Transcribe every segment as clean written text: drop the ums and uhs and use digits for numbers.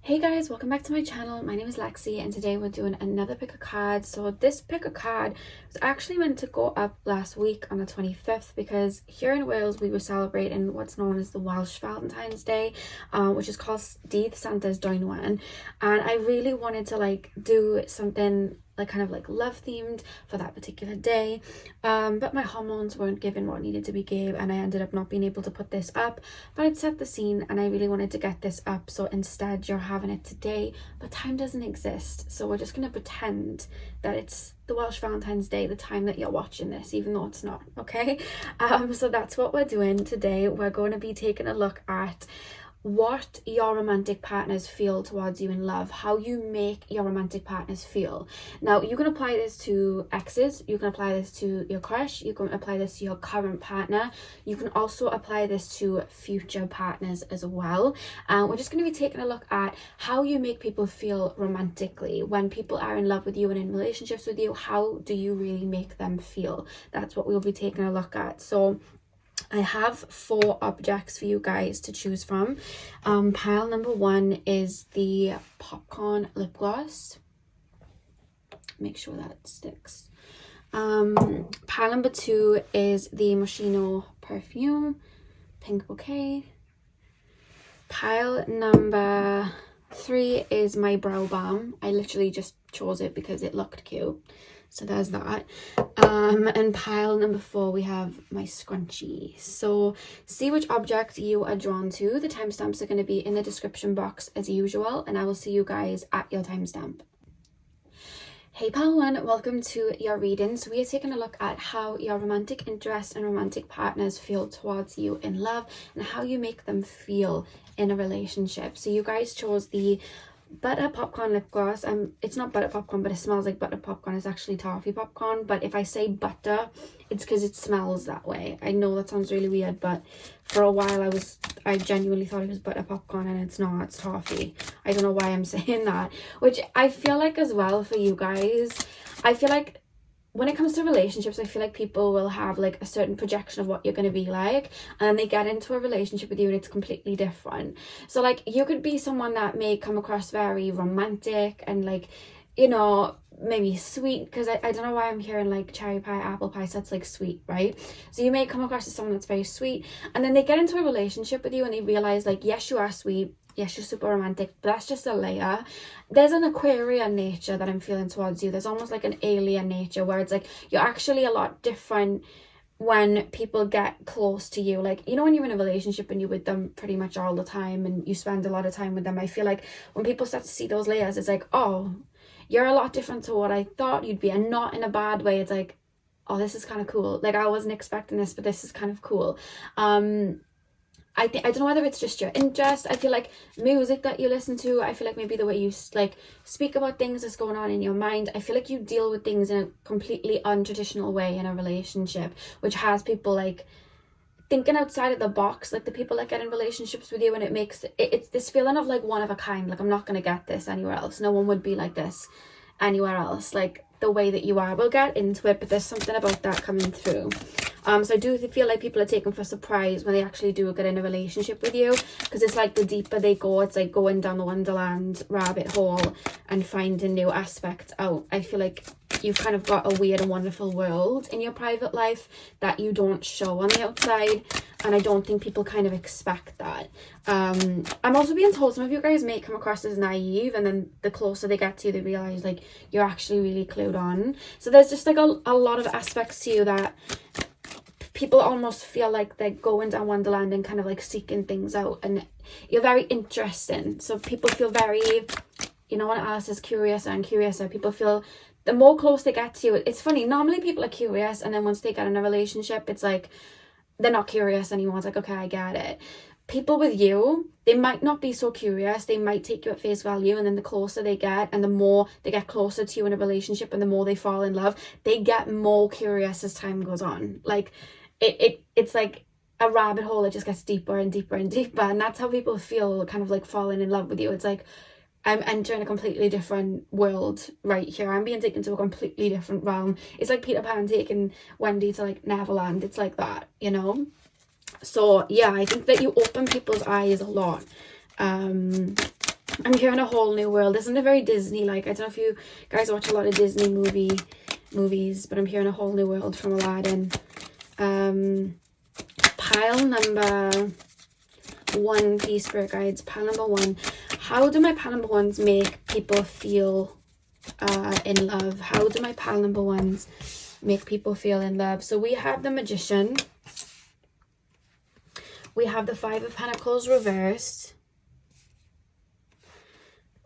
Hey guys, welcome back to my channel. My name is Lexi and today we're doing another pick a card. So this pick a card was actually meant to go up last week on the 25th because here in Wales we were celebrating what's known as the Welsh Valentine's Day, which is called Dydd Santa's Dwynwen, and I really wanted to do something kind of love themed for that particular day, but my hormones weren't given what needed to be gave and I ended up not being able to put this up, but it set the scene and I really wanted to get this up. So instead you're having it today, but time doesn't exist, so we're just going to pretend that it's the Welsh Valentine's Day, the time that you're watching this, even though it's not. Okay, so that's what we're doing today. We're going to be taking a look at what your romantic partners feel towards you in love, how you make your romantic partners feel. Now you can apply this to exes, you can apply this to your crush, you can apply this to your current partner, you can also apply this to future partners as well. We're just going to be taking a look at how you make people feel romantically when people are in love with you and in relationships with you. How do you really make them feel? That's what we'll be taking a look at. So I have 4 objects for you guys to choose from. Pile number 1 is the popcorn lip gloss. Make sure that sticks. Pile number 2 is the Moschino perfume, pink bouquet. Pile number 3 is my brow balm. I literally just chose it because it looked cute. So there's that. And pile number 4, we have my scrunchie. So see which object you are drawn to. The timestamps are going to be in the description box as usual, and I will see you guys at your timestamp. Hey pile 1, welcome to your reading. So we are taking a look at how your romantic interests and romantic partners feel towards you in love and how you make them feel in a relationship. So you guys chose the butter popcorn lip gloss. It's not butter popcorn, but it smells like butter popcorn. It's actually toffee popcorn, but if I say butter, it's because it smells that way. I know that sounds really weird, but for a while I genuinely thought it was butter popcorn and it's not, it's toffee. I don't know why I'm saying that, which I feel like as well for you guys, I feel like when it comes to relationships, I feel like people will have a certain projection of what you're going to be like, and then they get into a relationship with you and it's completely different. So you could be someone that may come across very romantic and maybe sweet, because I don't know why I'm hearing cherry pie, apple pie, so that's sweet, right? So you may come across as someone that's very sweet, and then they get into a relationship with you and they realize yes, you are sweet, yes, you're super romantic, but that's just a layer. There's an Aquarian nature that I'm feeling towards you. There's almost an alien nature where it's you're actually a lot different when people get close to you. When you're in a relationship and you're with them pretty much all the time and you spend a lot of time with them, I feel when people start to see those layers, it's oh, you're a lot different to what I thought you'd be, and not in a bad way. It's oh, this is kind of cool. I wasn't expecting this, but this is kind of cool. I don't know whether it's just your interest. I feel music that you listen to, I feel maybe the way you speak about things that's going on in your mind, I feel you deal with things in a completely untraditional way in a relationship, which has people thinking outside of the box, the people that get in relationships with you, and it makes it's this feeling of one of a kind. I'm not going to get this anywhere else. No one would be like this anywhere else, the way that you are. We'll get into it, but there's something about that coming through. So I do feel people are taken for surprise when they actually do get in a relationship with you, because it's the deeper they go, it's going down the Wonderland rabbit hole and finding new aspects out. I feel you've kind of got a weird and wonderful world in your private life that you don't show on the outside, and I don't think people kind of expect that. I'm also being told some of you guys may come across as naive, and then the closer they get to you, they realize you're actually really clued on. So there's just a lot of aspects to you that people almost feel they're going down Wonderland and kind of seeking things out, and you're very interesting. So people feel very, when Alice is curious and curiouser, people feel the more close they get to you. It's funny, normally people are curious, and then once they get in a relationship, it's they're not curious anymore. It's okay, I get it. People with you, they might not be so curious. They might take you at face value, and then the closer they get and the more they get closer to you in a relationship and the more they fall in love, they get more curious as time goes on. It's a rabbit hole that just gets deeper and deeper and deeper, and that's how people feel kind of falling in love with you. It's I'm entering a completely different world right here. I'm being taken to a completely different realm. It's Peter Pan taking Wendy to Neverland. It's that, So yeah, I think that you open people's eyes a lot. I'm hearing a whole new world. Isn't it very Disney-like? I don't know if you guys watch a lot of Disney movies, but I'm hearing a whole new world from Aladdin. Pile number 1, please, Spirit Guides. Pile number 1. How do my pile number 1s make people feel in love? How do my pile number 1s make people feel in love? So we have the Magician. We have the 5 of Pentacles reversed.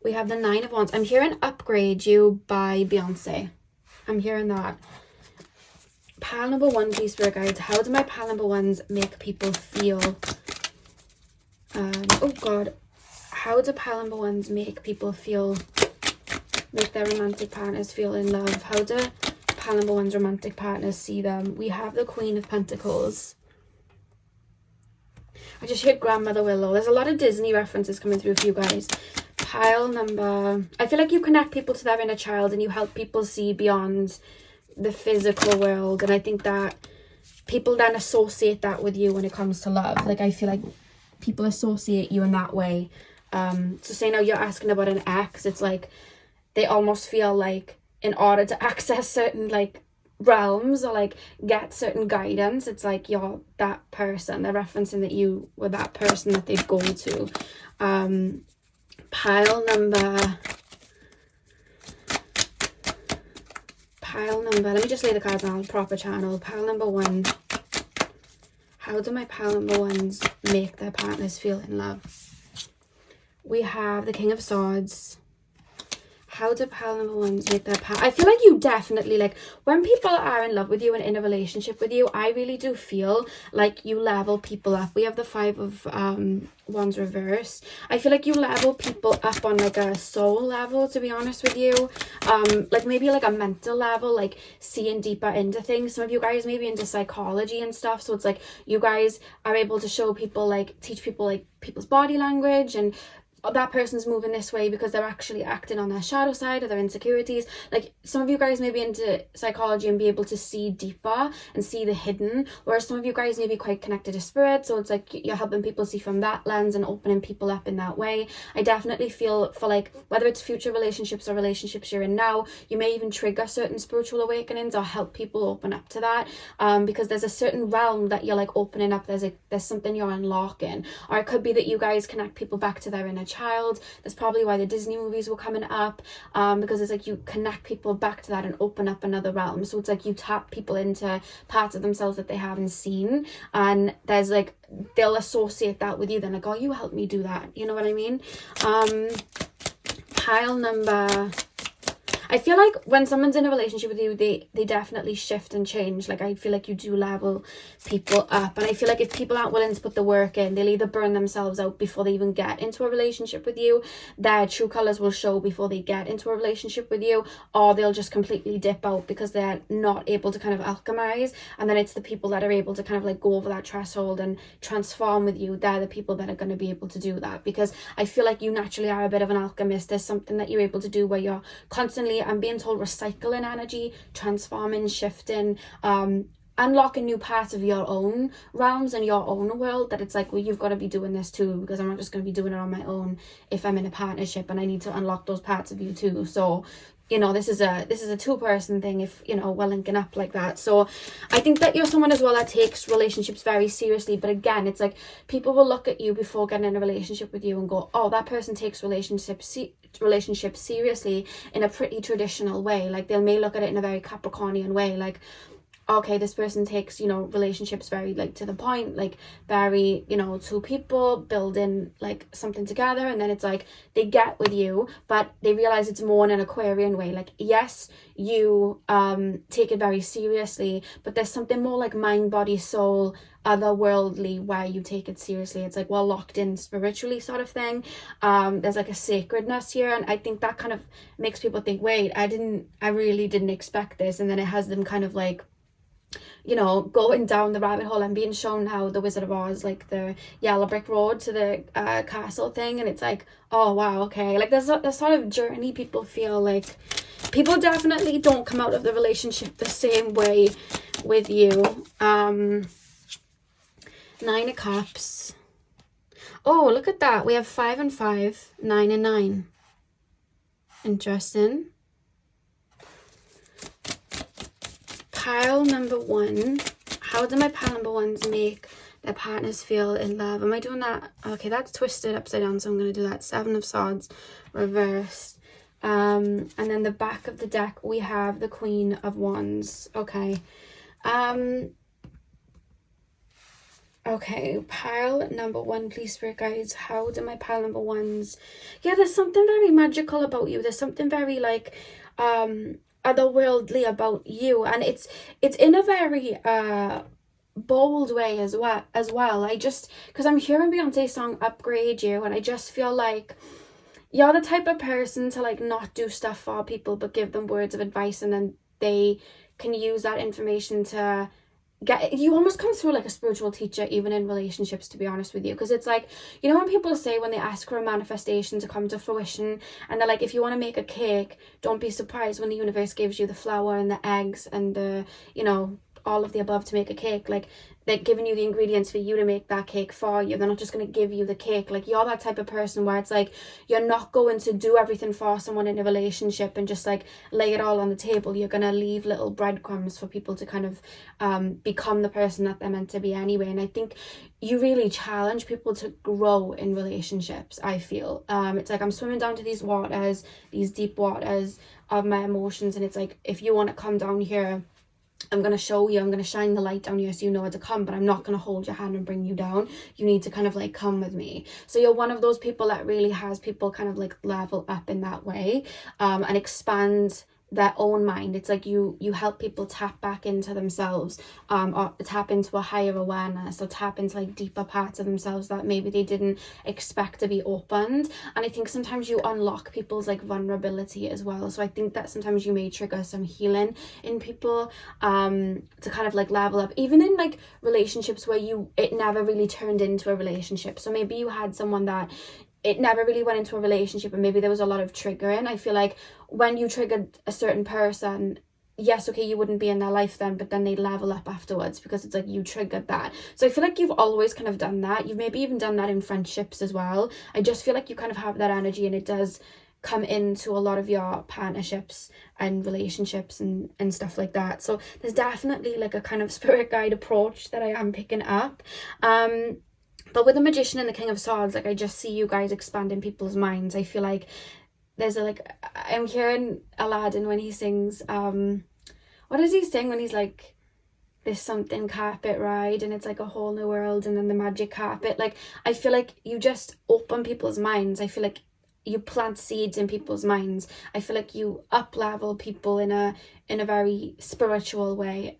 We have the 9 of Wands. I'm hearing Upgrade You by Beyonce. I'm hearing that. Pile number 1, please, Spirit Guides. How do my pile number 1s make people feel? Oh God. How do pile number 1s make people feel, make their romantic partners feel in love? How do pile number 1's romantic partners see them? We have the Queen of Pentacles. I just heard Grandmother Willow. There's a lot of Disney references coming through for you guys. Pile number... I feel like you connect people to their inner child and you help people see beyond the physical world. And I think that people then associate that with you when it comes to love. Like, I feel like people associate you in that way. So say now you're asking about an ex, it's like they almost feel like in order to access certain like realms or like get certain guidance, it's like you're that person. They're referencing that you were that person that they'd go to. Pile number, let me just lay the cards on proper channel. Pile number 1. How do my pile number 1s make their partners feel in love? We have the King of Swords. How do pile number 1s make their partner? I feel like you definitely, like, when people are in love with you and in a relationship with you, I really do feel like you level people up. We have the 5 of Wands reversed. I feel like you level people up on like a soul level, to be honest with you. Like maybe like a mental level, like seeing deeper into things. Some of you guys may be into psychology and stuff, so it's like you guys are able to show people, like teach people like people's body language, and that person's moving this way because they're actually acting on their shadow side or their insecurities. Like some of you guys may be into psychology and be able to see deeper and see the hidden, whereas some of you guys may be quite connected to spirit, so it's like you're helping people see from that lens and opening people up in that way. I definitely feel for like whether it's future relationships or relationships you're in now, you may even trigger certain spiritual awakenings or help people open up to that, because there's a certain realm that you're like opening up. There's something you're unlocking, or it could be that you guys connect people back to their inner child. That's probably why the Disney movies were coming up, because it's like you connect people back to that and open up another realm. So it's like you tap people into parts of themselves that they haven't seen, and there's like they'll associate that with you. Then like, oh, you helped me do that, you know what I mean? Pile number, I feel like when someone's in a relationship with you, they definitely shift and change. Like I feel like you do level people up, and I feel like if people aren't willing to put the work in, they'll either burn themselves out before they even get into a relationship with you, their true colors will show before they get into a relationship with you, or they'll just completely dip out because they're not able to kind of alchemize. And then it's the people that are able to kind of like go over that threshold and transform with you, they're the people that are going to be able to do that, because I feel like you naturally are a bit of an alchemist. There's something that you're able to do where you're constantly, I'm being told, recycling energy, transforming, shifting, unlocking new parts of your own realms and your own world, that it's like, well, you've got to be doing this too, because I'm not just going to be doing it on my own if I'm in a partnership, and I need to unlock those parts of you too. So you know, this is a two-person thing, if you know, we're linking up like that. So I think that you're someone as well that takes relationships very seriously. But again, it's like people will look at you before getting in a relationship with you and go, oh, that person takes relationships seriously in a pretty traditional way. Like they may look at it in a very Capricornian way, like, okay, this person takes, you know, relationships very like to the point, like very, you know, two people building like something together, and then it's like they get with you, but they realize it's more in an Aquarian way. Like, yes, you take it very seriously, but there's something more like mind, body, soul, otherworldly where you take it seriously. It's like we're locked in spiritually, sort of thing. There's like a sacredness here, and I think that kind of makes people think, wait, I really didn't expect this, and then it has them kind of like, you know, going down the rabbit hole and being shown how the Wizard of Oz, like the yellow brick road to the castle thing, and it's like, oh wow, okay, like there's a sort of journey. People feel like people definitely don't come out of the relationship the same way with you. 9 of Cups. Oh, look at that. We have 5 and 5, 9 and 9. Interesting. Pile number 1. How do my pile number 1s make their partners feel in love? Am I doing that? Okay, that's twisted upside down, so I'm going to do that. 7 of Swords reversed. And then the back of the deck, we have the Queen of Wands. Okay. Okay, pile number 1, please, spirit guides. How do my pile number 1s? Yeah, there's something very magical about you. There's something very like otherworldly about you, and it's in a very bold way as well. I just, because I'm hearing Beyonce's song Upgrade You, and I just feel like you're the type of person to like not do stuff for people but give them words of advice, and then they can use that information to get, you almost come through like a spiritual teacher even in relationships, to be honest with you, because it's like, you know, when people say, when they ask for a manifestation to come to fruition, and they're like, if you want to make a cake, don't be surprised when the universe gives you the flour and the eggs and the, you know, all of the above to make a cake. Like, they're giving you the ingredients for you to make that cake for you. They're not just going to give you the cake. Like, you're that type of person where it's like, you're not going to do everything for someone in a relationship and just like lay it all on the table. You're going to leave little breadcrumbs for people to kind of become the person that they're meant to be anyway. And I think you really challenge people to grow in relationships, I feel. It's like, I'm swimming down to these waters, these deep waters of my emotions, and it's like, if you want to come down here, I'm going to show you, I'm going to shine the light down here so you know where to come, but I'm not going to hold your hand and bring you down. You need to kind of like come with me. So you're one of those people that really has people kind of like level up in that way, and expand their own mind. It's like you help people tap back into themselves, or tap into a higher awareness, or tap into like deeper parts of themselves that maybe they didn't expect to be opened. And I think sometimes you unlock people's like vulnerability as well. So I think that sometimes you may trigger some healing in people, to kind of like level up, even in like relationships where it never really turned into a relationship. So maybe you had someone that it never really went into a relationship, and maybe there was a lot of triggering. I feel like when you triggered a certain person, yes, okay, you wouldn't be in their life then, but then they level up afterwards because it's like you triggered that. So I feel like you've always kind of done that. You've maybe even done that in friendships as well. I just feel like you kind of have that energy, and it does come into a lot of your partnerships and relationships and stuff like that. So there's definitely like a kind of spirit guide approach that I am picking up. But with the Magician and the King of Swords, like, I just see you guys expanding people's minds. I feel like there's a, like, I'm hearing Aladdin when he sings, what does he sing when he's like, there's something carpet ride, and it's like a whole new world, and then the magic carpet. Like, I feel like you just open people's minds. I feel like you plant seeds in people's minds. I feel like you up-level people in a very spiritual way.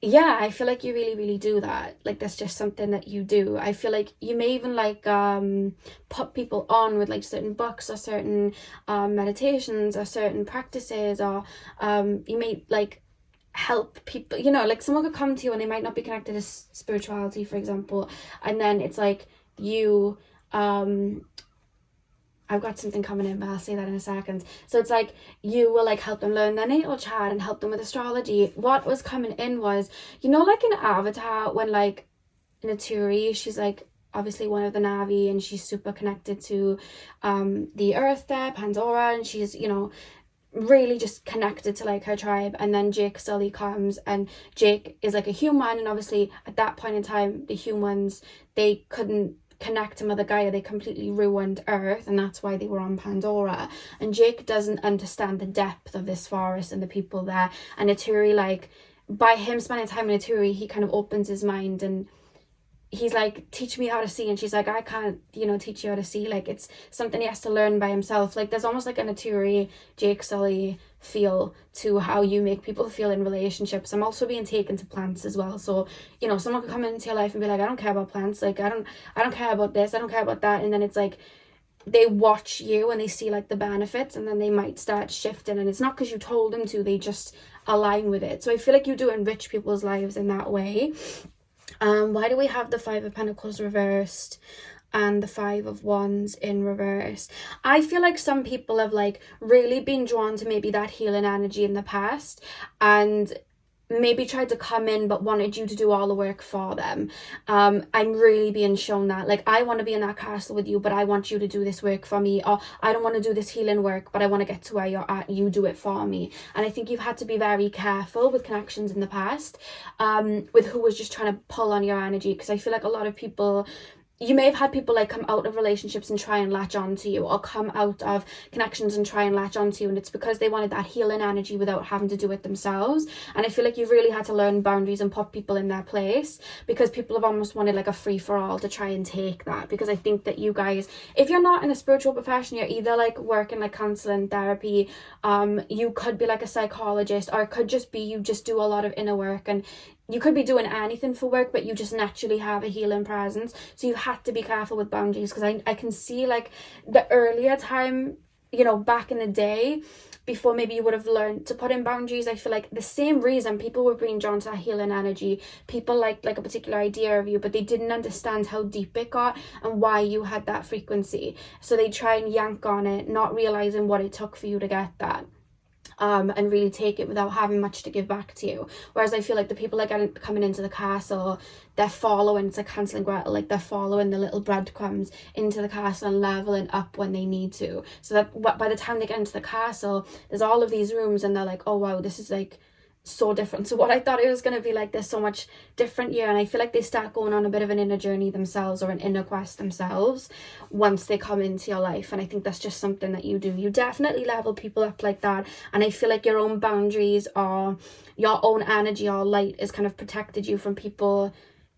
Yeah, I feel like you really, really do that. Like, that's just something that you do. I feel like you may even like put people on with like certain books or certain meditations or certain practices, or you may like help people, you know, like someone could come to you and they might not be connected to spirituality, for example, and then it's like you I've got something coming in, but I'll say that in a second. So it's like you will like help them learn their natal chart and help them with astrology. What was coming in was, you know, like in Avatar, when like Naturi, she's like obviously one of the Na'vi, and she's super connected to the earth there, Pandora, and she's, you know, really just connected to like her tribe. And then Jake Sully comes, and Jake is like a human, and obviously at that point in time the humans, they couldn't connect to Mother Gaia, they completely ruined Earth, and that's why they were on Pandora. And Jake doesn't understand the depth of this forest and the people there, and Naturi, like, by him spending time in Naturi, he kind of opens his mind, and he's like, teach me how to see, and she's like, I can't, you know, teach you how to see. Like, it's something he has to learn by himself. Like, there's almost like a Naturi Jake Sully feel to how you make people feel in relationships. I'm also being taken to plants as well. So, you know, someone could come into your life and be like, I don't care about plants, like I don't care about this, I don't care about that, and then it's like they watch you and they see like the benefits, and then they might start shifting, and it's not because you told them to, they just align with it. So I feel like you do enrich people's lives in that way. Why do we have the 5 of Pentacles reversed and the 5 of Wands in reverse? I feel like some people have like really been drawn to maybe that healing energy in the past, and maybe tried to come in but wanted you to do all the work for them. I'm really being shown that, like, I want to be in that castle with you, but I want you to do this work for me. Or I don't want to do this healing work, but I want to get to where you're at, you do it for me. And I think you've had to be very careful with connections in the past, with who was just trying to pull on your energy, because I feel like a lot of people, you may have had people like come out of relationships and try and latch on to you, or come out of connections and try and latch on to you, and it's because they wanted that healing energy without having to do it themselves. And I feel like you've really had to learn boundaries and put people in their place, because people have almost wanted like a free-for-all to try and take that. Because I think that you guys, if you're not in a spiritual profession, you're either like working like counseling, therapy, you could be like a psychologist, or it could just be you just do a lot of inner work, and you could be doing anything for work, but you just naturally have a healing presence. So you have to be careful with boundaries, because I can see like the earlier time, you know, back in the day, before maybe you would have learned to put in boundaries, I feel like the same reason people were being drawn to that healing energy, people liked like a particular idea of you, but they didn't understand how deep it got and why you had that frequency. So they try and yank on it, not realizing what it took for you to get that. And really take it without having much to give back to you. Whereas I feel like the people that are coming into the castle, they're following, it's like Hansel and Gretel, like they're following the little breadcrumbs into the castle and leveling up when they need to. So that by the time they get into the castle, there's all of these rooms and they're like, oh wow, this is like so different. So what I thought it was going to be like, there's so much different here. And I feel like they start going on a bit of an inner journey themselves, or an inner quest themselves, once they come into your life. And I think that's just something that you do. You definitely level people up like that. And I feel like your own boundaries, or your own energy or light, is kind of protected you from people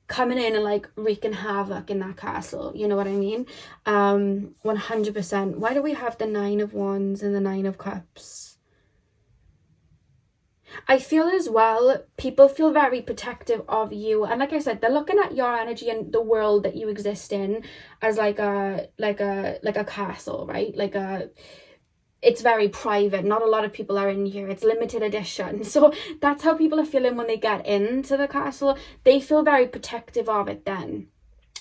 coming in and like wreaking havoc in that castle. You know what I mean? 100%. Why do we have the 9 of Wands and the 9 of Cups? I feel as well, people feel very protective of you, and like I said, they're looking at your energy and the world that you exist in as like a castle, right? It's very private. Not a lot of people are in here. It's limited edition. So that's how people are feeling when they get into the castle. They feel very protective of it then.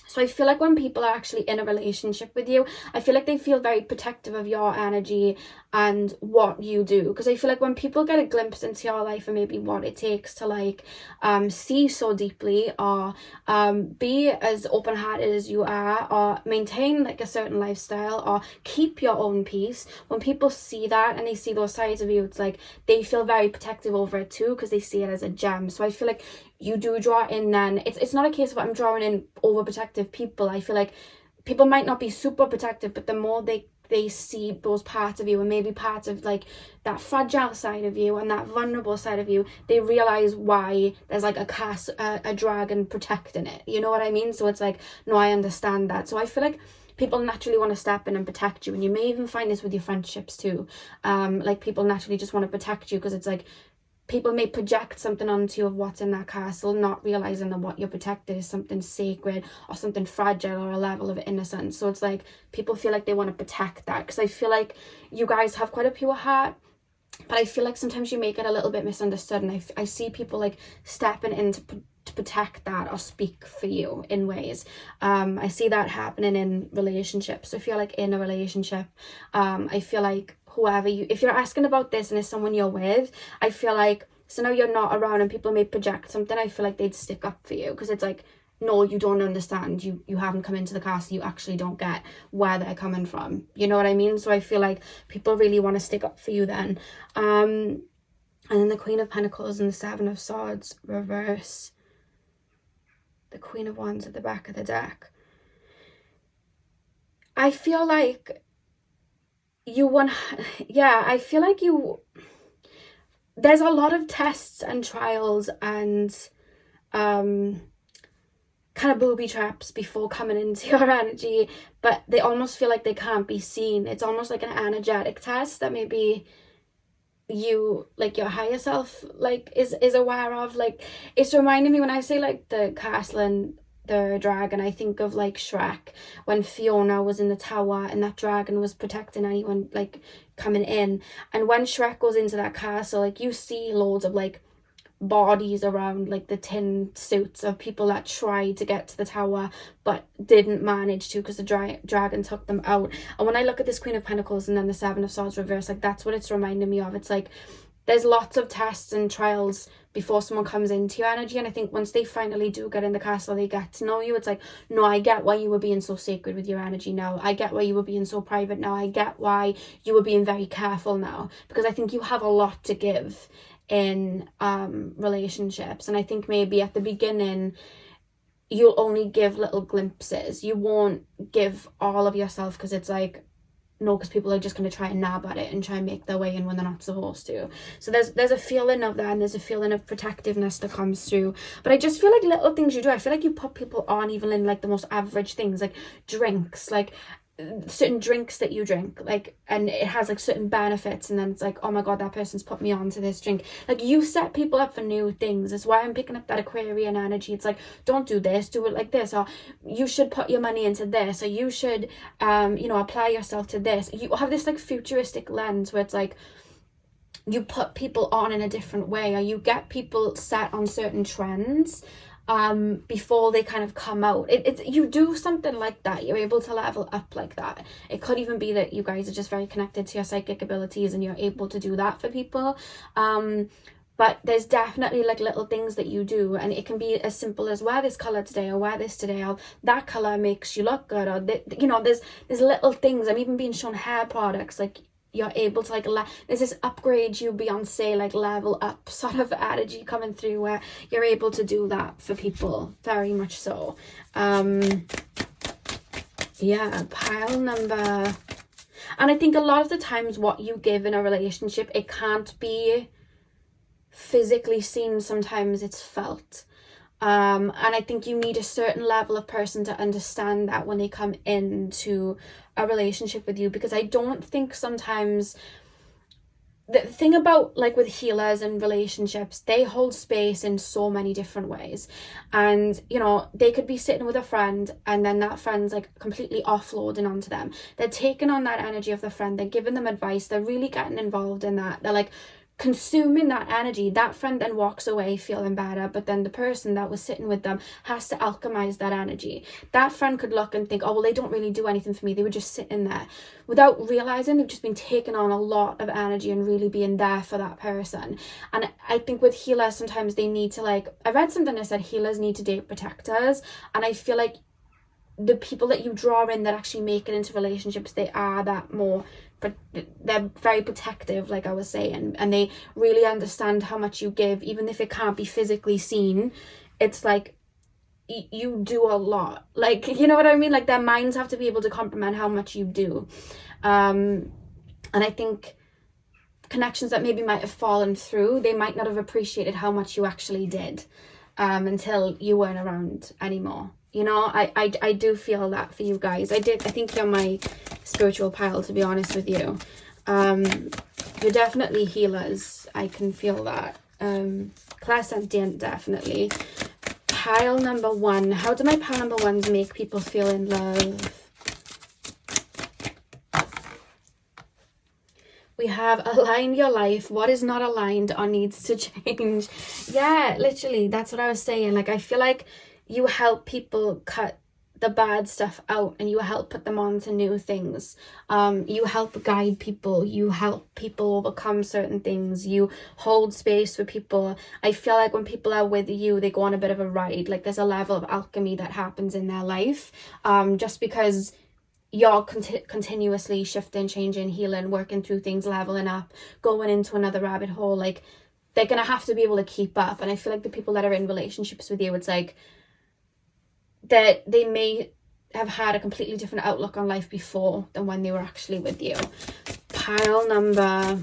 So I feel like when people are actually in a relationship with you, I feel like they feel very protective of your energy and what you do. Because I feel like when people get a glimpse into your life and maybe what it takes to like see so deeply, or be as open-hearted as you are, or maintain like a certain lifestyle, or keep your own peace, when people see that and they see those sides of you, it's like they feel very protective over it too, because they see it as a gem. So I feel like you do draw in then. It's not a case of I'm drawing in overprotective people. I feel like people might not be super protective, but the more they see those parts of you, and maybe parts of like that fragile side of you and that vulnerable side of you, they realize why there's like a dragon protecting it. You know what I mean? So it's like, no, I understand that. So I feel like people naturally want to step in and protect you. And you may even find this with your friendships too. Like people naturally just want to protect you, because it's like people may project something onto you of what's in that castle, not realizing that what you're protected is something sacred or something fragile, or a level of innocence. So it's like people feel like they want to protect that, because I feel like you guys have quite a pure heart, but I feel like sometimes you make it a little bit misunderstood. And I see people like stepping in to protect that or speak for you in ways. I see that happening in relationships. So if you're like in a relationship, I feel like if you're asking about this and it's someone you're with, I feel like, so now you're not around and people may project something, I feel like they'd stick up for you, because it's like, no, you don't understand, you haven't come into the castle, you actually don't get where they're coming from. You know what I mean? So I feel like people really want to stick up for you then. And then the Queen of Pentacles and the 7 of Swords reverse, the Queen of Wands at the back of the deck. I feel like I feel like there's a lot of tests and trials and kind of booby traps before coming into your energy, but they almost feel like they can't be seen. It's almost like an energetic test that maybe you, like your higher self, like is aware of. Like, it's reminding me when I say like the castle and the dragon, I think of like Shrek, when Fiona was in the tower and that dragon was protecting anyone like coming in. And when Shrek goes into that castle, like you see loads of like bodies around, like the tin suits of people that tried to get to the tower but didn't manage to, because the dragon took them out. And when I look at this Queen of Pentacles and then the 7 of Swords reverse, like that's what it's reminding me of. It's like there's lots of tests and trials before someone comes into your energy. And I think once they finally do get in the castle, they get to know you, it's like, no, I get why you were being so sacred with your energy now. I get why you were being so private now. I get why you were being very careful now. Because I think you have a lot to give in relationships. And I think maybe at the beginning, you'll only give little glimpses. You won't give all of yourself, because it's like, no, because people are just going to try and nab at it and try and make their way in when they're not supposed to. So there's a feeling of that, and there's a feeling of protectiveness that comes through. But I just feel like little things you do, I feel like you put people on even in like the most average things, like drinks, like certain drinks that you drink, like, and it has like certain benefits, and then it's like, oh my god, that person's put me on to this drink. Like, you set people up for new things. That's why I'm picking up that Aquarian energy. It's like, don't do this, do it like this, or you should put your money into this, or you should apply yourself to this. You have this like futuristic lens where it's like, you put people on in a different way, or you get people set on certain trends before they kind of come out. You do something like that. You're able to level up like that. It could even be that you guys are just very connected to your psychic abilities and you're able to do that for people. But there's definitely like little things that you do, and it can be as simple as wear this color today, or wear this today, or that color makes you look good, or there's little things. I'm even being shown hair products, like you're able to like there's this upgrade you Beyonce like level up sort of energy coming through, where you're able to do that for people, very much so. Yeah, pile number, and I think a lot of the times what you give in a relationship, it can't be physically seen, sometimes it's felt. And I think you need a certain level of person to understand that when they come into a relationship with you, because I don't think sometimes, the thing about like with healers and relationships, they hold space in so many different ways. And they could be sitting with a friend, and then that friend's like completely offloading onto them. They're taking on that energy of the friend, they're giving them advice, they're really getting involved in that, they're like consuming that energy. That friend then walks away feeling better, but then the person that was sitting with them has to alchemize that energy. That friend could look and think, oh well, they don't really do anything for me, they were just sitting there, without realizing they've just been taking on a lot of energy and really being there for that person. And I think with healers, sometimes they need to, like, I read something that said healers need to date protectors, and I feel like the people that you draw in that actually make it into relationships, they are that more, they're very protective, like I was saying, and they really understand how much you give, even if it can't be physically seen. It's like you do a lot, like, you know what I mean, like their minds have to be able to comprehend how much you do. And I think connections that maybe might have fallen through, they might not have appreciated how much you actually did until you weren't around anymore. I do feel that for you guys. I think you're my spiritual pile, to be honest with you. You're definitely healers. I can feel that. Clairsentient, definitely. Pile number 1. How do my pile number 1s make people feel in love? We have align your life. What is not aligned or needs to change? Yeah, literally, that's what I was saying. Like, I feel like you help people cut the bad stuff out, and you help put them on to new things. You help guide people, you help people overcome certain things, you hold space for people. I feel like when people are with you, they go on a bit of a ride. Like, there's a level of alchemy that happens in their life, just because you're continuously shifting, changing, healing, working through things, leveling up, going into another rabbit hole. Like, they're gonna have to be able to keep up. And I feel like the people that are in relationships with you, it's like that they may have had a completely different outlook on life before than when they were actually with you. Pile number...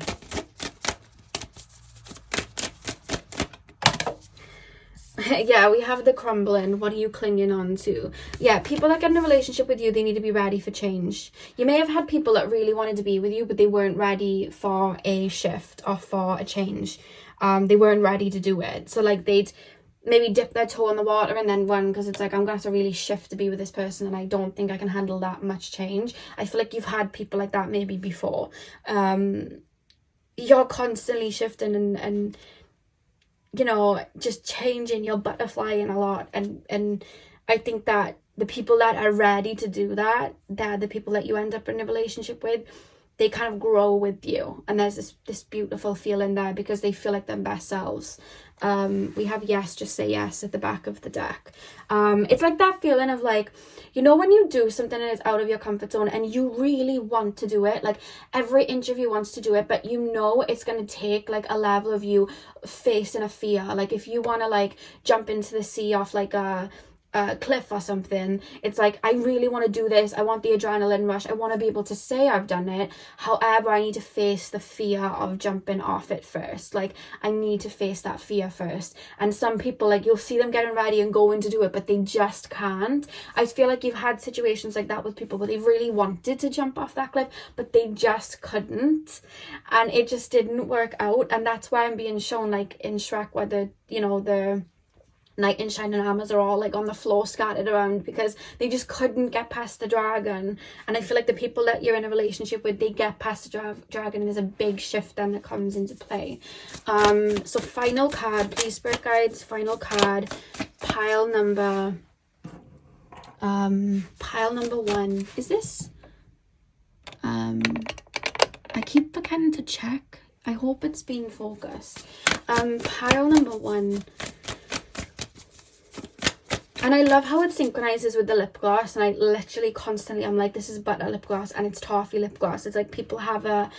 yeah, we have the crumbling. What are you clinging on to? Yeah, people that get in a relationship with you, they need to be ready for change. You may have had people that really wanted to be with you, but they weren't ready for a shift or for a change. They weren't ready to do it. So like they'd maybe dip their toe in the water and then run, because it's like, I'm gonna have to really shift to be with this person, and I don't think I can handle that much change. I feel like you've had people like that maybe before. You're constantly shifting and just changing, you're butterflying a lot, and I think that the people that are ready to do that, they're the people that you end up in a relationship with. they kind of grow with you, and there's this beautiful feeling there because they feel like their best selves. We have yes, just say yes at the back of the deck. It's like that feeling of like, you know, when you do something and it's out of your comfort zone and you really want to do it, like every inch of you wants to do it, but you know it's going to take like a level of you facing a fear. Like if you want to like jump into the sea off like a cliff or something, it's like, I really want to do this, I want the adrenaline rush, I want to be able to say I've done it, however I need to face the fear of jumping off it first. Like I need to face that fear first. And some people, like you'll see them getting ready and going to do it, but they just can't. I feel like you've had situations like that with people where they really wanted to jump off that cliff but they just couldn't, and it just didn't work out. And that's why I'm being shown like in Shrek where the knight in shining armors are all like on the floor scattered around because they just couldn't get past the dragon. And I feel like the people that you're in a relationship with, they get past the dragon, and there's a big shift then that comes into play. So final card, please, spirit guides, final card, pile number 1. Is this I keep forgetting to check. I hope it's being focused. Pile number 1. And I love how it synchronizes with the lip gloss, and I literally constantly, I'm like, this is butter lip gloss and it's toffee lip gloss. It's like people have a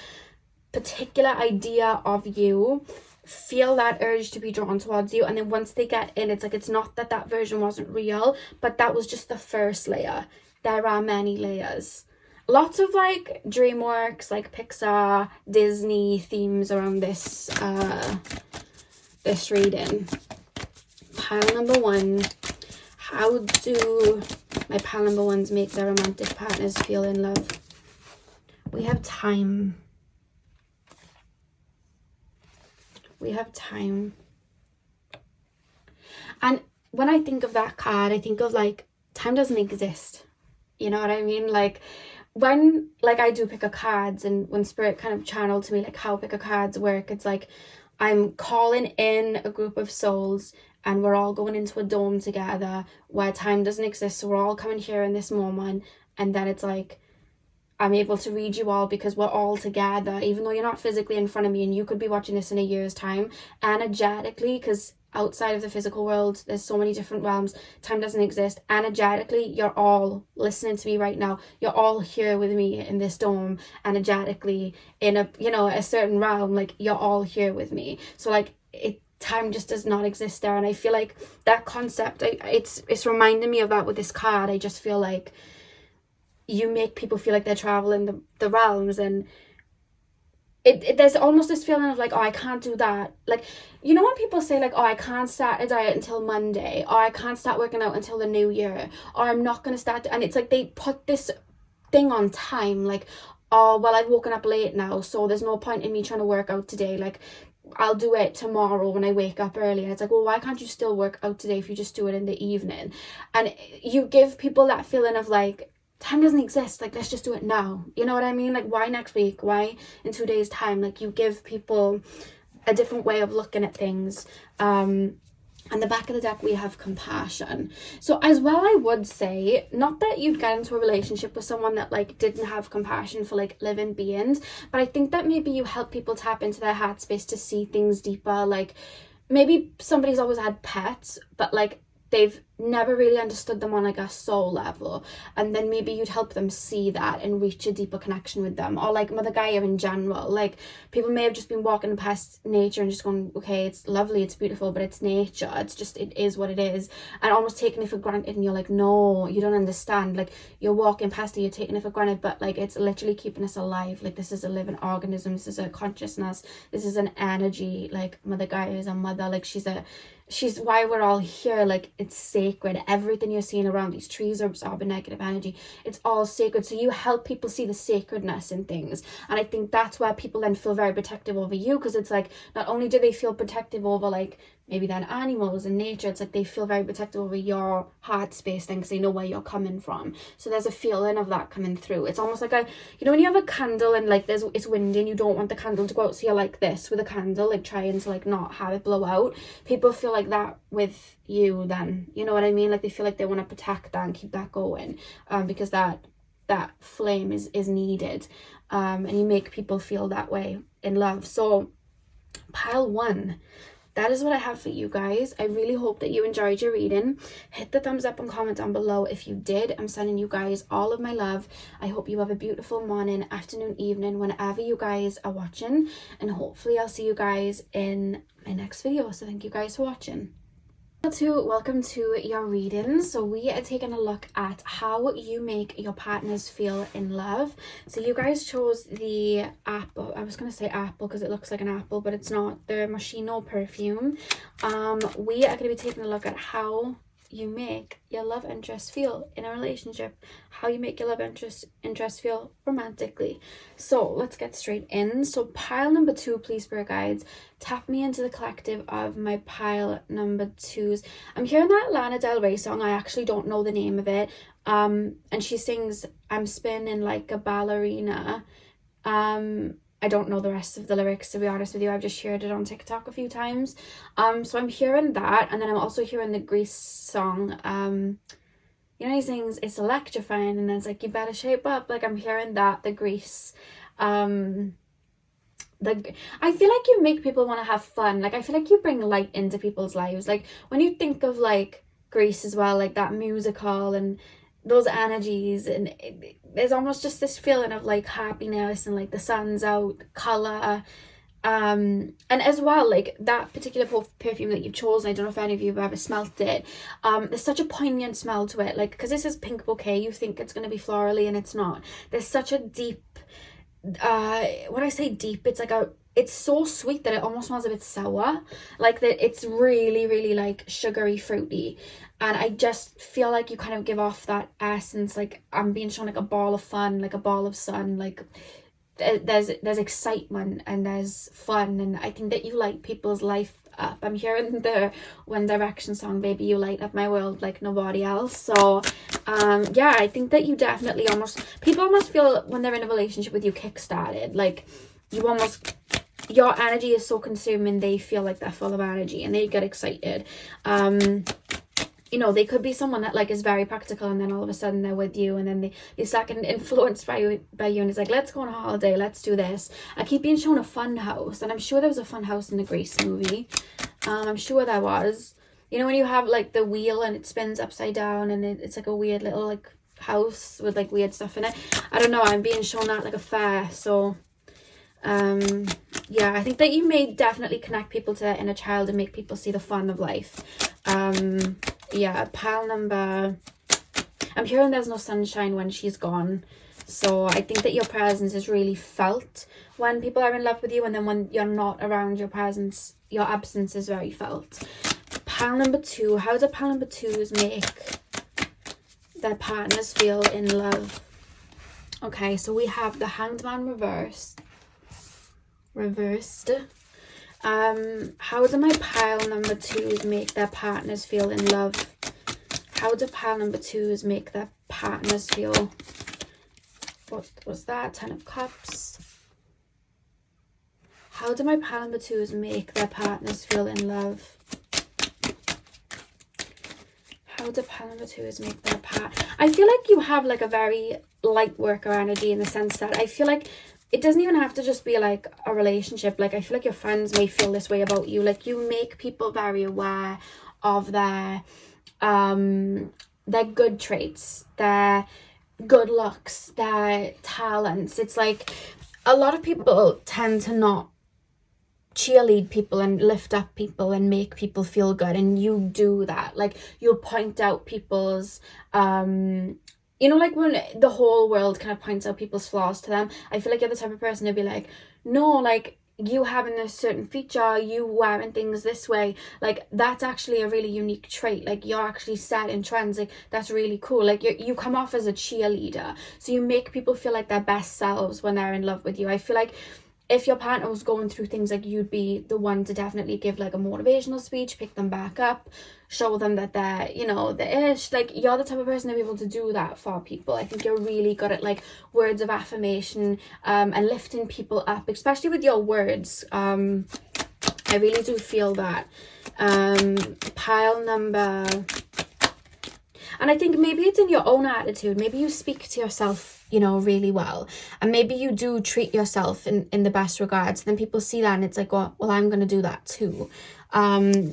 particular idea of you, feel that urge to be drawn towards you, and then once they get in, it's like, it's not that that version wasn't real, but that was just the first layer. There are many layers. Lots of like DreamWorks, like Pixar, Disney themes around this reading. Pile number 1. How do my pile number 1s make their romantic partners feel in love? We have time. We have time. And when I think of that card, I think of like, time doesn't exist. You know what I mean? Like when like I do pick a cards, and when spirit kind of channeled to me like how pick a cards work, it's like I'm calling in a group of souls and we're all going into a dome together where time doesn't exist, so we're all coming here in this moment, and then it's like I'm able to read you all because we're all together, even though you're not physically in front of me, and you could be watching this in a year's time. Energetically, because outside of the physical world there's so many different realms, time doesn't exist. Energetically, you're all listening to me right now, you're all here with me in this dome, energetically in a, you know, a certain realm, like you're all here with me. So like time just does not exist there. And I feel like that concept, it's reminding me of that with this card. I just feel like you make people feel like they're traveling the realms, and there's almost this feeling of like, oh, I can't do that. Like, you know when people say like, oh, I can't start a diet until Monday, or I can't start working out until the new year, or I'm not going to start, and it's like they put this thing on time, like, oh, well, I've woken up late now, so there's no point in me trying to work out today, like I'll do it tomorrow when I wake up early. And it's like, well, why can't you still work out today if you just do it in the evening? And you give people that feeling of like, time doesn't exist, like let's just do it now. You know what I mean? Like, why next week? Why in 2 days time? Like, you give people a different way of looking at things. And the back of the deck, we have compassion. So as well, I would say, not that you'd get into a relationship with someone that like didn't have compassion for like living beings, but I think that maybe you help people tap into their heart space to see things deeper. Like maybe somebody's always had pets, but like they've never really understood them on like a soul level, and then maybe you'd help them see that and reach a deeper connection with them. Or like Mother Gaia in general, like people may have just been walking past nature and just going, okay, it's lovely, it's beautiful, but it's nature, it's just, it is what it is, and almost taking it for granted. And you're like, no, you don't understand, like you're walking past it, you're taking it for granted, but like it's literally keeping us alive. Like this is a living organism, this is a consciousness, this is an energy. Like Mother Gaia is a mother, like she's why we're all here. Like it's sacred. Everything you're seeing around, these trees are absorbing negative energy, it's all sacred. So you help people see the sacredness in things, and I think that's where people then feel very protective over you, because it's like not only do they feel protective over like maybe then animals and nature, it's like they feel very protective over your heart space then, because they know where you're coming from. So there's a feeling of that coming through. It's almost like when you have a candle and like it's windy and you don't want the candle to go out, so you're like this with a candle, like trying to like not have it blow out. People feel like that with you then, you know what I mean? Like they feel like they want to protect that and keep that going, because that that flame is needed, and you make people feel that way in love. So pile 1, that is what I have for you guys. I really hope that you enjoyed your reading. Hit the thumbs up and comment down below if you did. I'm sending you guys all of my love. I hope you have a beautiful morning, afternoon, evening, whenever you guys are watching, and hopefully I'll see you guys in my next video. So thank you guys for watching. Welcome to your reading. So we are taking a look at how you make your partners feel in love. So you guys chose the apple, I was going to say apple because it looks like an apple, but it's not, the Moschino perfume. We are going to be taking a look at how you make your love interest feel in a relationship, how you make your love interest feel romantically. So let's get straight in. So pile number 2, please, spirit guides, tap me into the collective of my pile number 2s. I'm hearing that Lana Del Rey song. I actually don't know the name of it, and she sings, I'm spinning like a ballerina. I don't know the rest of the lyrics, to be honest with you. I've just heard it on TikTok a few times. So I'm hearing that, and then I'm also hearing the Grease song. You know, he sings, it's electrifying, and then it's like, you better shape up. Like, I'm hearing that, the Grease. I feel like you make people want to have fun. Like, I feel like you bring light into people's lives. Like, when you think of, like, Grease as well, like that musical and those energies, and there's almost just this feeling of like happiness and like the sun's out, color, and as well, like that particular perfume that you've chosen, I don't know if any of you have ever smelt it, there's such a poignant smell to it, like, because this is pink bouquet, you think it's going to be florally and it's not. There's such a deep, when I say deep, it's like it's so sweet that it almost smells a bit sour, like that. It's really, really like sugary, fruity, and I just feel like you kind of give off that essence, like I'm being shown like a ball of fun, like a ball of sun, like there's excitement and there's fun, and I think that you light people's life up. I'm hearing the One Direction song, Baby You Light Up My World like nobody else. So yeah, I think that you definitely people almost feel when they're in a relationship with you kickstarted, like you almost, your energy is so consuming, they feel like they're full of energy and they get excited. You know, they could be someone that like is very practical, and then all of a sudden they're with you, and then they start getting influenced by you, and it's like, let's go on a holiday, let's do this. I keep being shown a fun house, and I'm sure there was a fun house in the Grease movie. I'm sure there was. You know, when you have like the wheel and it spins upside down, and it's like a weird little like house with like weird stuff in it. I don't know, I'm being shown that like a fair. So yeah, I think that you may definitely connect people to their inner child and make people see the fun of life. Yeah, pile number, I'm hearing there's no sunshine when she's gone. So I think that your presence is really felt when people are in love with you, and then when you're not around, your presence, your absence is very felt. Pile number 2, how do pile number 2s make their partners feel in love? Okay, so we have the Hanged Man reversed. How do my pile number 2s make their partners feel in love? How do pile number 2s make their partners feel? What was that? 10 of Cups. How do my pile number 2s make their partners feel in love? How do pile number 2s make their I feel like you have like a very light worker energy, in the sense that I feel like it doesn't even have to just be like a relationship. Like I feel like your friends may feel this way about you. Like you make people very aware of their good traits, their good looks, their talents. It's like a lot of people tend to not cheerlead people and lift up people and make people feel good, and you do that. Like you'll point out people's you know, like when the whole world kind of points out people's flaws to them, I feel like you're the type of person to be like, no, like you having this certain feature, you wearing things this way, like that's actually a really unique trait. Like you're actually set in trends, like that's really cool. Like you come off as a cheerleader, so you make people feel like their best selves when they're in love with you. I feel like if your partner was going through things, like you'd be the one to definitely give like a motivational speech, pick them back up, show them that they're, you know, the ish. Like you're the type of person to be able to do that for people. I think you're really good at like words of affirmation and lifting people up, especially with your words. I really do feel that. Pile number, and I think maybe it's in your own attitude. Maybe you speak to yourself you know, really well. And maybe you do treat yourself in the best regards. Then people see that and it's like, well, I'm going to do that too. I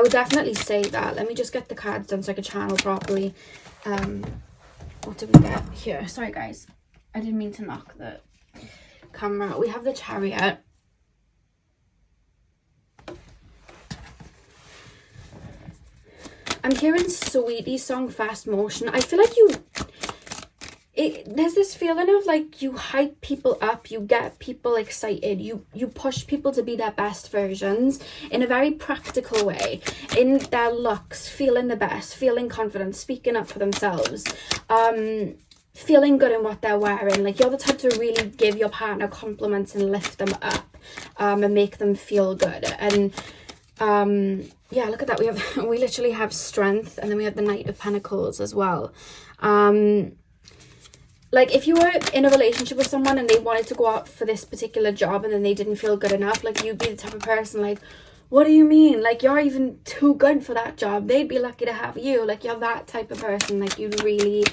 would definitely say that. Let me just get the cards done so I can channel properly. What did we get here? Sorry, guys. I didn't mean to knock the camera. We have the Chariot. I'm hearing Sweetie Song, Fast Motion. I feel like there's this feeling of like you hype people up, you get people excited, you push people to be their best versions in a very practical way, in their looks, feeling the best, feeling confident, speaking up for themselves, feeling good in what they're wearing. Like, you're the type to really give your partner compliments and lift them up, and make them feel good. And yeah, look at that. We literally have Strength, and then we have the Knight of Pentacles as well. Like, if you were in a relationship with someone and they wanted to go out for this particular job and then they didn't feel good enough, like, you'd be the type of person like, what do you mean? Like, you're even too good for that job. They'd be lucky to have you. Like, you're that type of person. Like, you really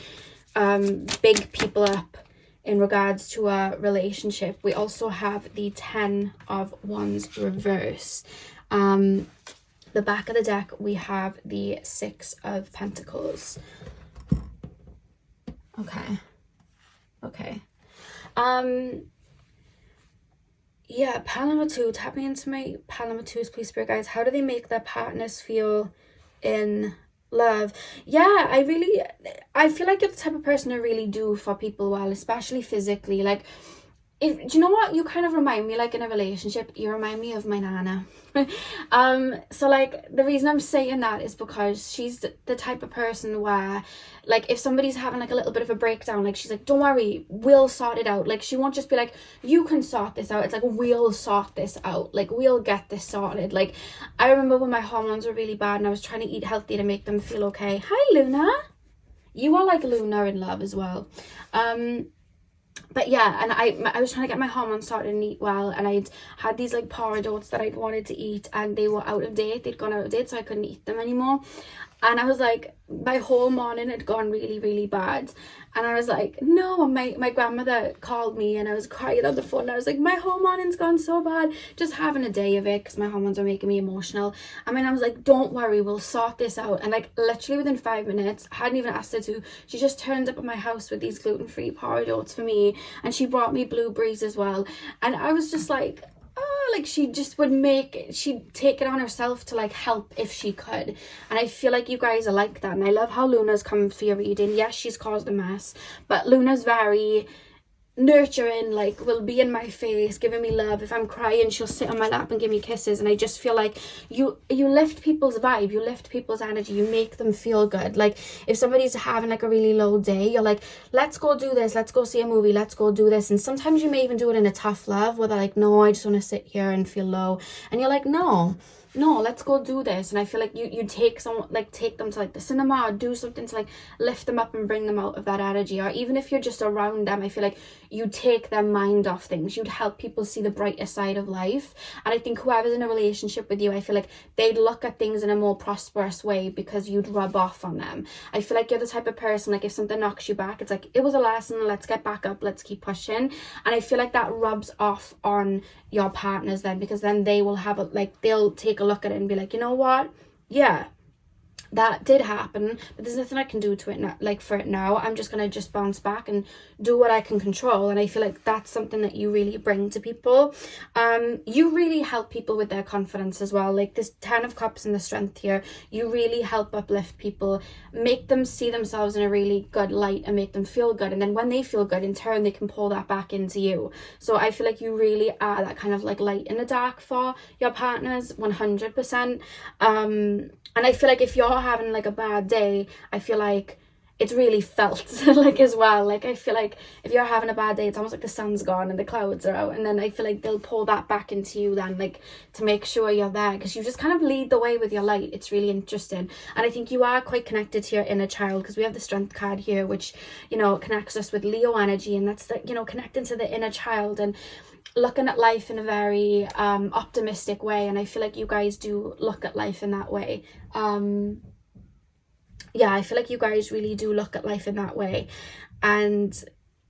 big people up in regards to a relationship. We also have the 10 of Wands reverse. The back of the deck, we have the 6 of Pentacles. Okay. Yeah, pile number 2. Tap me into my pile number 2s, please, Spirit guides. How do they make their partners feel in love? Yeah, I feel like you're the type of person who really do for people well, especially physically. Like, do you know what? You kind of remind me, like, in a relationship, you remind me of my nana. So, like, the reason I'm saying that is because she's the type of person where, like, if somebody's having, like, a little bit of a breakdown, like, she's like, don't worry, we'll sort it out. Like, she won't just be like, you can sort this out. It's like, we'll sort this out. Like, we'll get this sorted. Like, I remember when my hormones were really bad and I was trying to eat healthy to make them feel okay. Hi, Luna. You are like Luna in love as well. But yeah, and I was trying to get my hormones sorted and eat well, and I'd had these like porridge oats that I'd wanted to eat, and they were out of date. They'd gone out of date, so I couldn't eat them anymore. And I was like, my whole morning had gone really, really bad. And I was like, no. And my grandmother called me and I was crying on the phone. And I was like, my whole morning's gone so bad. Just having a day of it because my hormones are making me emotional. I mean, I was like, don't worry, we'll sort this out. And like literally within 5 minutes, I hadn't even asked her to, she just turned up at my house with these gluten-free porridge oats for me. And she brought me blueberries as well. And I was just like, like, she just she'd take it on herself to like help if she could. And I feel like you guys are like that. And I love how Luna's come for your reading. Yes, she's caused a mess, but Luna's very nurturing, like, will be in my face, giving me love. If I'm crying, she'll sit on my lap and give me kisses. And I just feel like you lift people's vibe, you lift people's energy, you make them feel good. Like, if somebody's having like a really low day, you're like, let's go do this, let's go see a movie, let's go do this. And sometimes you may even do it in a tough love where they're like, no, I just want to sit here and feel low. And you're like, no, let's go do this. And I feel like you take them to like the cinema or do something to like lift them up and bring them out of that energy. Or even if you're just around them, I feel like you take their mind off things. You'd help people see the brighter side of life. And I think whoever's in a relationship with you, I feel like they'd look at things in a more prosperous way because you'd rub off on them. I feel like you're the type of person, like, if something knocks you back, it's like, it was a lesson, let's get back up, let's keep pushing. And I feel like that rubs off on your partners then, because then they will have they'll take a look at it and be like, you know what, yeah, that did happen, but there's nothing I can do to it now, like, for it now. I'm just gonna just bounce back and do what I can control. And I feel like that's something that you really bring to people. You really help people with their confidence as well. Like, this 10 of Cups and the Strength here, you really help uplift people, make them see themselves in a really good light and make them feel good. And then when they feel good, in turn, they can pull that back into you. So I feel like you really are that kind of like light in the dark for your partners, 100%. And I feel like if you're having like a bad day, I feel like it's really felt like as well. Like, I feel like if you're having a bad day, it's almost like the sun's gone and the clouds are out, and then I feel like they'll pull that back into you then, like, to make sure you're there, because you just kind of lead the way with your light. It's really interesting. And I think you are quite connected to your inner child, because we have the Strength card here, which, you know, connects us with Leo energy, and that's the, you know, connecting to the inner child and looking at life in a very optimistic way. And I feel like you guys do look at life in that way. Yeah, I feel like you guys really do look at life in that way. and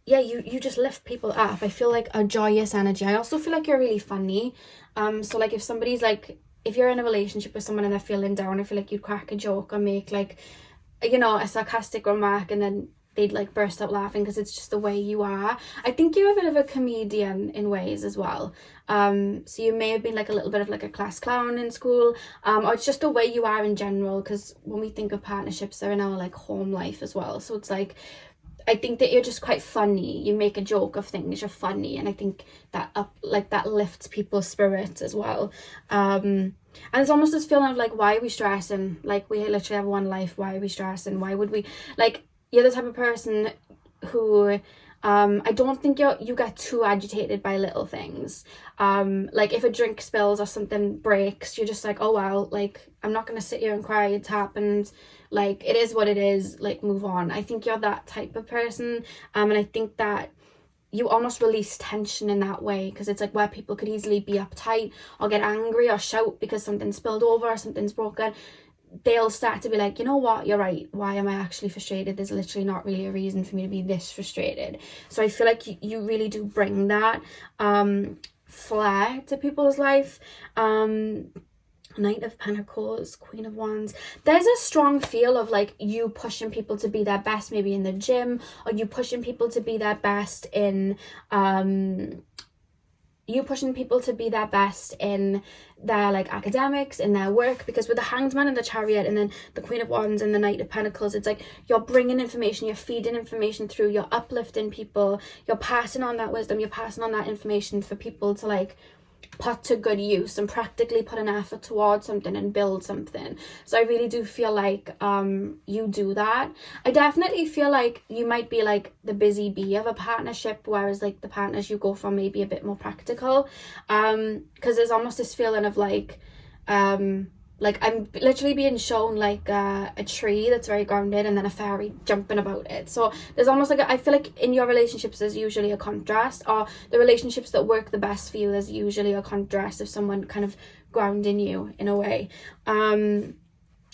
yeah, you just lift people up. I feel like a joyous energy. I also feel like you're really funny. So like if somebody's like, if you're in a relationship with someone and they're feeling down, I feel like you'd crack a joke or make like, you know, a sarcastic remark, and then they'd like burst out laughing because it's just the way you are. I think you're a bit of a comedian in ways as well. So you may have been like a little bit of like a class clown in school, or it's just the way you are in general, because when we think of partnerships, they're in our like home life as well. So it's like, I think that you're just quite funny. You make a joke of things, you're funny, and I think that that lifts people's spirits as well. And it's almost this feeling of like, why are we stressing? Like, we literally have one life. Why are we stressing? Why would we, like, you're the type of person who I don't think you get too agitated by little things. Like if a drink spills or something breaks, you're just like, oh well, like I'm not gonna sit here and cry, it's happened, like it is what it is, like move on. I think you're that type of person, and I think that you almost release tension in that way, because it's like where people could easily be uptight or get angry or shout because something spilled over or something's broken, they'll start to be like, you know what, you're right, why am I actually frustrated? There's literally not really a reason for me to be this frustrated. So I feel like you really do bring that flair to people's life. Knight of Pentacles, Queen of Wands. There's a strong feel of like you pushing people to be their best, maybe in the gym, or you pushing people to be their best in their like academics, in their work, because with the Hanged Man and the Chariot and then the Queen of Wands and the Knight of Pentacles, it's like you're bringing information, you're feeding information through, you're uplifting people, you're passing on that wisdom, you're passing on that information for people to like put to good use and practically put an effort towards something and build something. So I really do feel like you do that. I definitely feel like you might be like the busy bee of a partnership, whereas like the partners you go for may be a bit more practical, because there's almost this feeling of like I'm literally being shown like a tree that's very grounded and then a fairy jumping about it. So there's almost like I feel like in your relationships there's usually a contrast, or the relationships that work the best for you, there's usually a contrast of someone kind of grounding you in a way.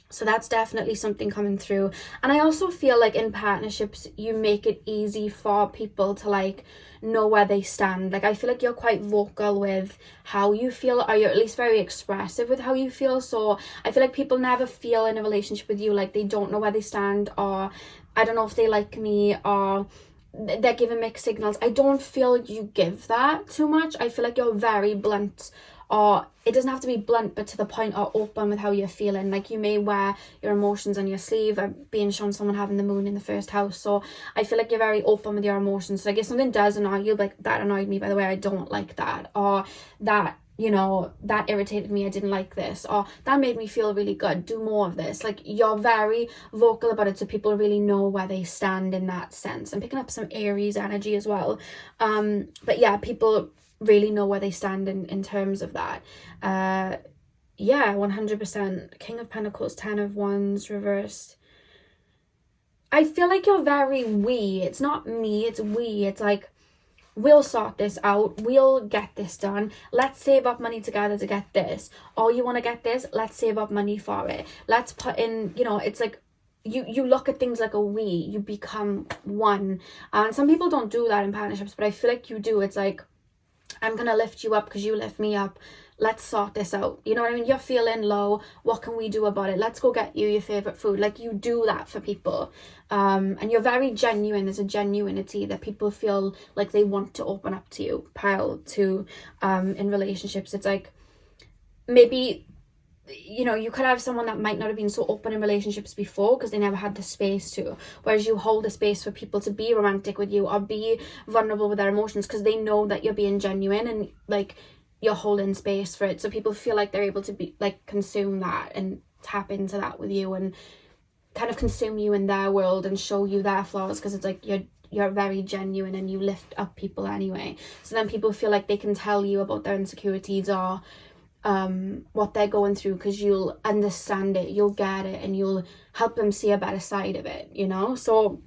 So that's definitely something coming through. And I also feel like in partnerships you make it easy for people to like know where they stand. Like I feel like you're quite vocal with how you feel, or you're at least very expressive with how you feel. So I feel like people never feel in a relationship with you like they don't know where they stand, or I don't know if they like me, or they're giving mixed signals. I don't feel you give that too much. I feel like you're very blunt, or it doesn't have to be blunt, but to the point, or open with how you're feeling. Like you may wear your emotions on your sleeve. I'm being shown someone having the moon in the first house, so I feel like you're very open with your emotions. So like if something does annoy you, like that annoyed me, by the way, I don't like that, or that, you know, that irritated me, I didn't like this, or that made me feel really good, do more of this. Like you're very vocal about it, so people really know where they stand in that sense. I'm picking up some Aries energy as well, but yeah, people really know where they stand in terms of that. Yeah, 100%. King of Pentacles, 10 of Wands reversed. I feel like you're very we. It's not me, it's we. It's like, we'll sort this out, we'll get this done, let's save up money together to get this. Or you want to get this, let's save up money for it, let's put in, you know, it's like you look at things like a we, you become one. And some people don't do that in partnerships, but I feel like you do. It's like, I'm gonna lift you up because you lift me up, let's sort this out, you know what I mean? You're feeling low, what can we do about it? Let's go get you your favorite food. Like you do that for people, and you're very genuine. There's a genuinity that people feel like they want to open up to you, pile to, in relationships. It's like, maybe, you know, you could have someone that might not have been so open in relationships before because they never had the space to, whereas you hold the space for people to be romantic with you or be vulnerable with their emotions because they know that you're being genuine and like you're holding space for it. So people feel like they're able to be like consume that and tap into that with you and kind of consume you in their world and show you their flaws, because it's like you're very genuine and you lift up people anyway. So then people feel like they can tell you about their insecurities or what they're going through, because you'll understand it, you'll get it, and you'll help them see a better side of it, you know? So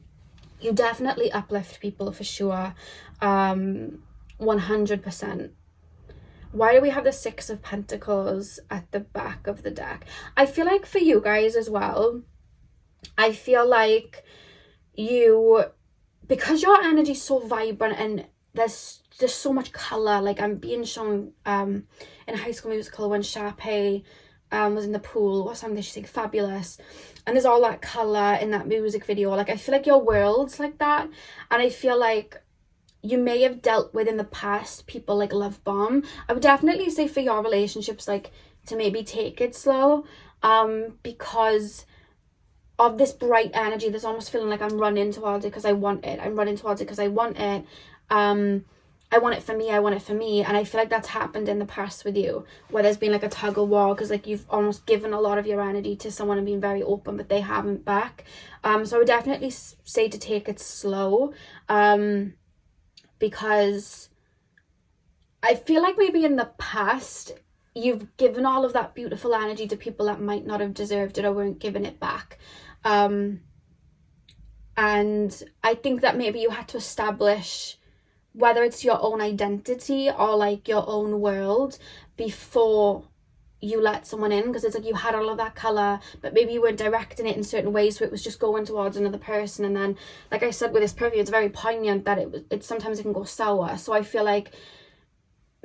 you definitely uplift people for sure. 100%. Why do we have the Six of Pentacles at the back of the deck? I feel like for you guys as well, I feel like you because your energy is so vibrant and there's so much color. Like, I'm being shown in High School Musical when Sharpay was in the pool. What song did she sing? Fabulous. And there's all that color in that music video. Like, I feel like your world's like that, and I feel like you may have dealt with in the past people like love bomb. I would definitely say for your relationships, like, to maybe take it slow, because of this bright energy. There's almost feeling like I'm running towards it because I want it. I'm running towards it because I want it. I want it for me. I want it for me. And I feel like that's happened in the past with you, where there's been like a tug of war, because like you've almost given a lot of your energy to someone and been very open, but they haven't back. So I would definitely say to take it slow, because I feel like maybe in the past you've given all of that beautiful energy to people that might not have deserved it or weren't giving it back. And I think that maybe you had to establish whether it's your own identity or like your own world before you let someone in, because it's like you had all of that color, but maybe you weren't directing it in certain ways, so it was just going towards another person. And then, like I said with this preview, it's very poignant that it sometimes it can go sour. So I feel like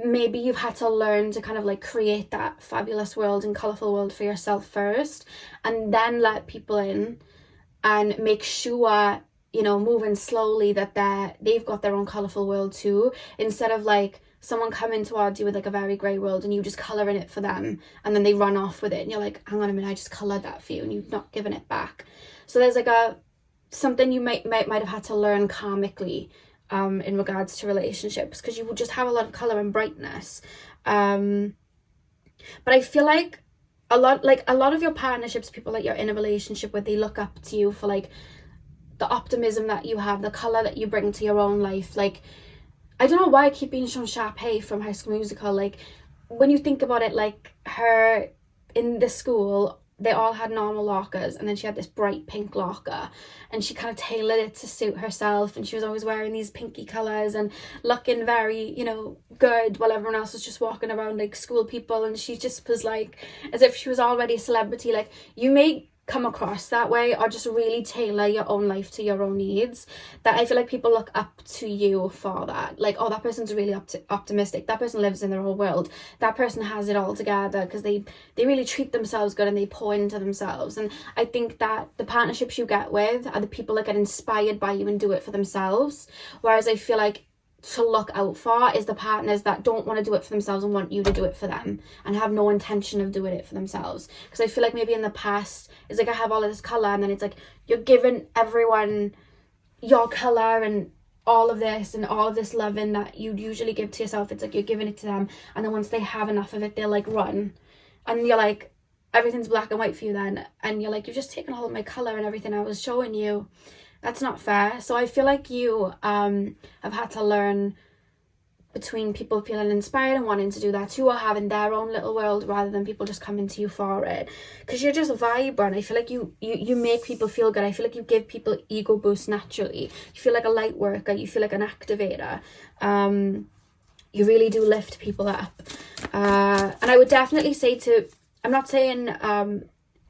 maybe you've had to learn to kind of like create that fabulous world and colorful world for yourself first, and then let people in and make sure, you know, moving slowly that they've got their own colourful world too, instead of like someone coming towards you with like a very grey world and you just colouring it for them and then they run off with it and you're like, hang on a minute, I just coloured that for you, and you've not given it back. So there's like something you might have had to learn karmically in regards to relationships, because you will just have a lot of colour and brightness. But I feel like a lot of your partnerships, people that you're in a relationship with, they look up to you for like the optimism that you have, the colour that you bring to your own life. Like, I don't know why I keep being shown Sharpay from High School Musical. Like, when you think about it, like her in the school, they all had normal lockers, and then she had this bright pink locker, and she kind of tailored it to suit herself, and she was always wearing these pinky colours and looking very, you know, good, while everyone else was just walking around like school people, and she just was like as if she was already a celebrity. Like, you may come across that way, or just really tailor your own life to your own needs, that I feel like people look up to you for that. Like, oh, that person's really optimistic, that person lives in their own world, that person has it all together, because they really treat themselves good and they pour into themselves. And I think that the partnerships you get with are the people that get inspired by you and do it for themselves, whereas I feel like to look out for is the partners that don't want to do it for themselves and want you to do it for them and have no intention of doing it for themselves. Because I feel like maybe in the past it's like I have all of this colour, and then it's like you're giving everyone your colour and all of this and all of this loving that you'd usually give to yourself. It's like you're giving it to them, and then once they have enough of it, they'll like run, and you're like, everything's black and white for you then, and you're like, you've just taken all of my colour and everything I was showing you. That's not fair. So I feel like you have had to learn between people feeling inspired and wanting to do that too, or having their own little world rather than people just coming to you for it, because you're just vibrant. I feel like you make people feel good. I feel like you give people ego boosts naturally. You feel like a light worker, you feel like an activator. You really do lift people up, and I would definitely say I'm not saying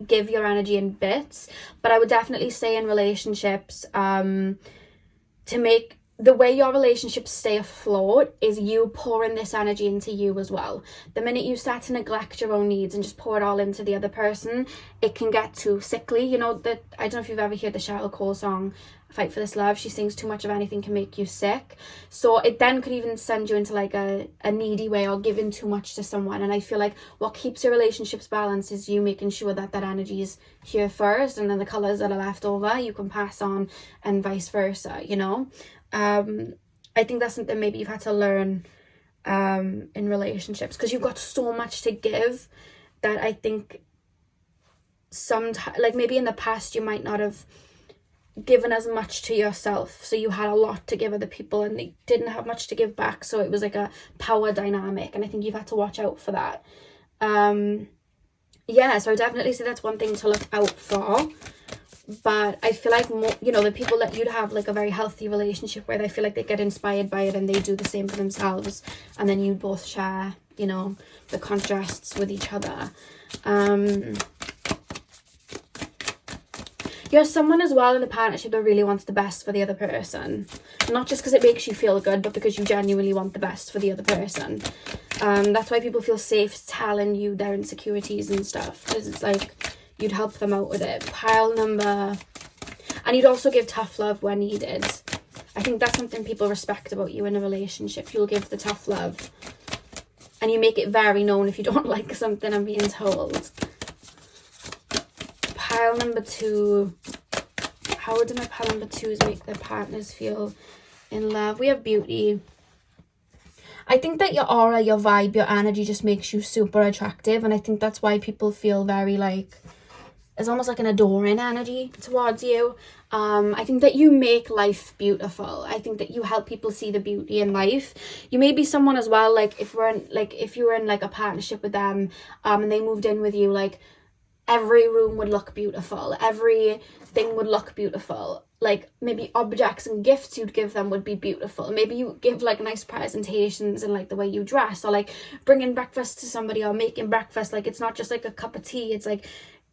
give your energy in bits, but I would definitely say in relationships, to make the way your relationships stay afloat is you pouring this energy into you as well. The minute you start to neglect your own needs and just pour it all into the other person, it can get too sickly. You know, that I don't know if you've ever heard the Cheryl Cole song Fight for This Love. She sings too much of anything can make you sick. So it then could even send you into like a needy way, or giving too much to someone. And I feel like what keeps your relationships balanced is you making sure that energy is here first, and then the colours that are left over you can pass on, and vice versa, you know. I think that's something maybe you've had to learn in relationships, because you've got so much to give that I think sometimes, like maybe in the past you might not have given as much to yourself, so you had a lot to give other people and they didn't have much to give back, so it was like a power dynamic, and I think you've had to watch out for that. Yeah, so I definitely say that's one thing to look out for. But I feel like more, you know, the people that you'd have like a very healthy relationship with, I feel like they get inspired by it and they do the same for themselves, and then you both share, you know, the contrasts with each other. You're someone as well in a partnership that really wants the best for the other person. Not just because it makes you feel good, but because you genuinely want the best for the other person. That's why people feel safe telling you their insecurities and stuff. Because it's like, you'd help them out with it. Pile number... And you'd also give tough love when needed. I think that's something people respect about you in a relationship. You'll give the tough love. And you make it very known if you don't like something, I'm being told. Pile number 2. How do my pile number 2s make their partners feel in love? We have beauty. I think that your aura, your vibe, your energy just makes you super attractive. And I think that's why people feel very like... It's almost like an adoring energy towards you. I think that you make life beautiful. I think that you help people see the beauty in life. You may be someone as well, like if you were in like a partnership with them, and they moved in with you, like every room would look beautiful. Everything would look beautiful. Like maybe objects and gifts you'd give them would be beautiful. Maybe you give like nice presentations and like the way you dress, or like bringing breakfast to somebody or making breakfast. Like it's not just like a cup of tea. It's like,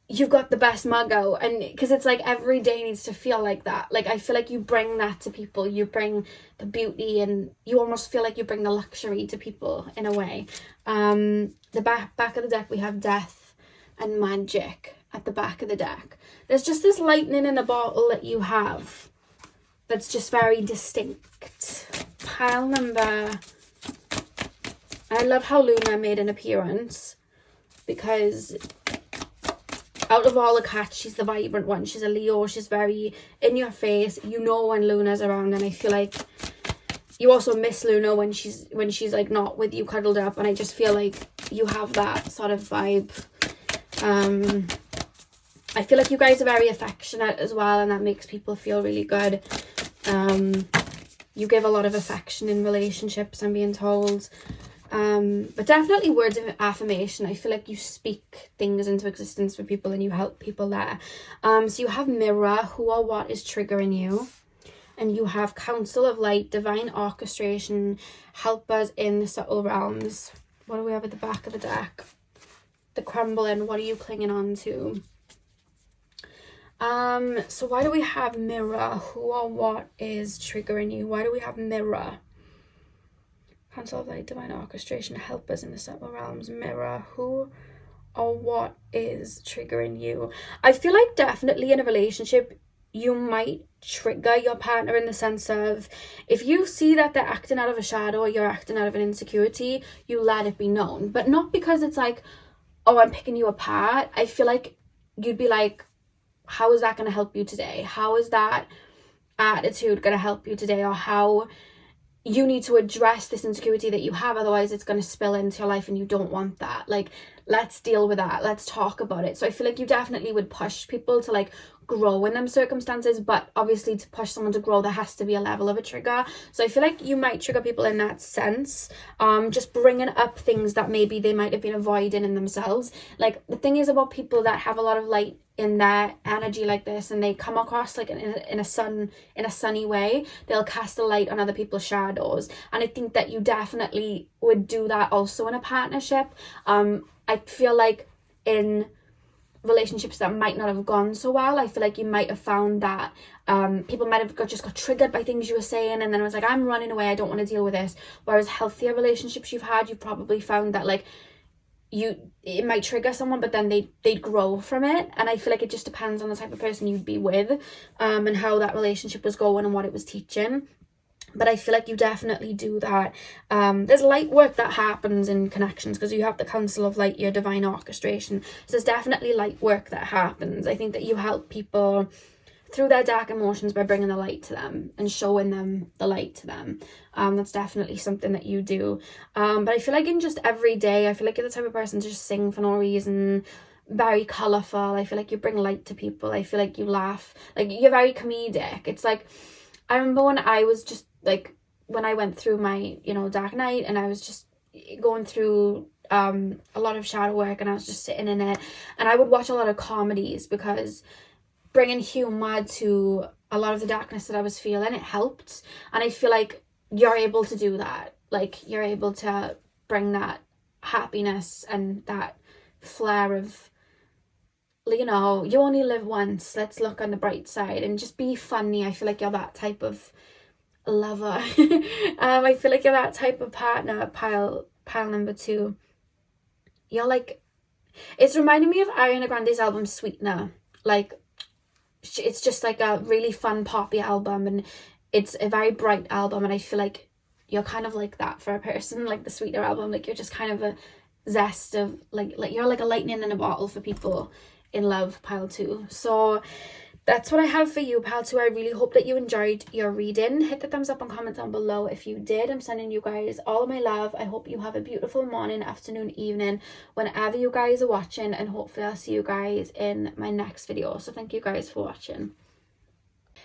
you've got the best Magha, and because it's like every day needs to feel like that. Like I feel like you bring that to people. You bring the beauty, and you almost feel like you bring the luxury to people in a way. The back of the deck, we have death and magic at the back of the deck. There's just this lightning in a bottle that you have that's just very distinct. Pile number... I love how Luna made an appearance, because out of all the cats, she's the vibrant one. She's a Leo. She's very in your face. You know when Luna's around, and I feel like you also miss Luna when she's like not with you cuddled up, and I just feel like you have that sort of vibe. I feel like you guys are very affectionate as well, and that makes people feel really good. You give a lot of affection in relationships, I'm being told. But definitely words of affirmation. I feel like you speak things into existence for people and you help people there. So you have mirror, who or what is triggering you. And you have counsel of light, divine orchestration, help us in the subtle realms. What do we have at the back of the deck? The crumbling, what are you clinging on to? So why do we have mirror? Who or what is triggering you? Why do we have mirror? Counsel of light, divine orchestration, help us in the subtle realms. Mirror, who or what is triggering you? I feel like definitely in a relationship, you might trigger your partner in the sense of, if you see that they're acting out of a shadow or you're acting out of an insecurity, you let it be known. But not because it's like, oh, I'm picking you apart. I feel like you'd be like, how is that going to help you today? How is that attitude going to help you today? Or how you need to address this insecurity that you have, otherwise it's going to spill into your life and you don't want that. Like, let's deal with that. Let's talk about it. So I feel like you definitely would push people to like grow in them circumstances, but obviously to push someone to grow, there has to be a level of a trigger. So I feel like you might trigger people in that sense, just bringing up things that maybe they might have been avoiding in themselves. Like, the thing is about people that have a lot of light in their energy like this, and they come across like in a sunny way, they'll cast a light on other people's shadows. And I think that you definitely would do that also in a partnership. I feel like in relationships that might not have gone so well, I feel like you might have found that people might have just got triggered by things you were saying, and then it was like, I'm running away, I don't want to deal with this. Whereas healthier relationships you've had, you've probably found that like it might trigger someone, but then they'd grow from it. And I feel like it just depends on the type of person you'd be with, and how that relationship was going and what it was teaching. But I feel like you definitely do that. There's light work that happens in connections, because you have the counsel of light, your divine orchestration. So there's definitely light work that happens. I think that you help people through their dark emotions by bringing the light to them and showing them the light to them. That's definitely something that you do. But I feel like in just every day, I feel like you're the type of person to just sing for no reason, very colourful. I feel like you bring light to people. I feel like you laugh. Like, you're very comedic. It's like, I remember when I was just like, when I went through my, dark night, and I was just going through a lot of shadow work, and I was just sitting in it, and I would watch a lot of comedies, because bringing humor to a lot of the darkness that I was feeling, it helped. And I feel like you're able to do that. Like, you're able to bring that happiness and that flair of you know, you only live once, let's look on the bright side and just be funny. I feel like you're that type of lover. I feel like you're that type of partner, pile number 2. You're like, it's reminding me of Ariana Grande's album Sweetener. Like, it's just like a really fun poppy album, and it's a very bright album, and I feel like you're kind of like that for a person, like the Sweetener album. Like, you're just kind of a zest of like you're like a lightning in a bottle for people in love, pile 2. So that's what I have for you, pile 2. I really hope that you enjoyed your reading. Hit the thumbs up and comment down below if you did. I'm sending you guys all of my love. I hope you have a beautiful morning, afternoon, evening, whenever you guys are watching, and hopefully I'll see you guys in my next video. So thank you guys for watching.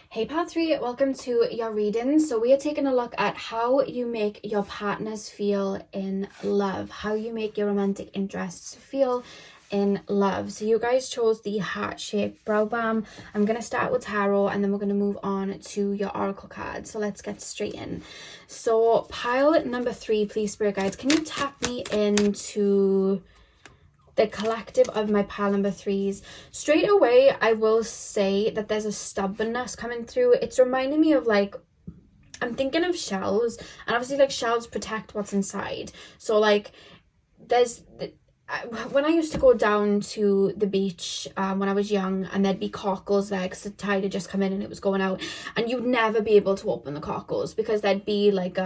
Hey pile 3, welcome to your reading. So we are taking a look at how you make your partners feel in love, how you make your romantic interests feel in love. So you guys chose the heart-shaped brow balm. I'm going to start with tarot, and then we're going to move on to your oracle card. So let's get straight in. So pile number 3, please, spirit guides, can you tap me into the collective of my pile number 3s? Straight away, I will say that there's a stubbornness coming through. It's reminding me of, like, I'm thinking of shells, and obviously, like, shells protect what's inside. So, like, there's when I used to go down to the beach when I was young, and there'd be cockles there because the tide had just come in and it was going out, and you'd never be able to open the cockles because there'd be like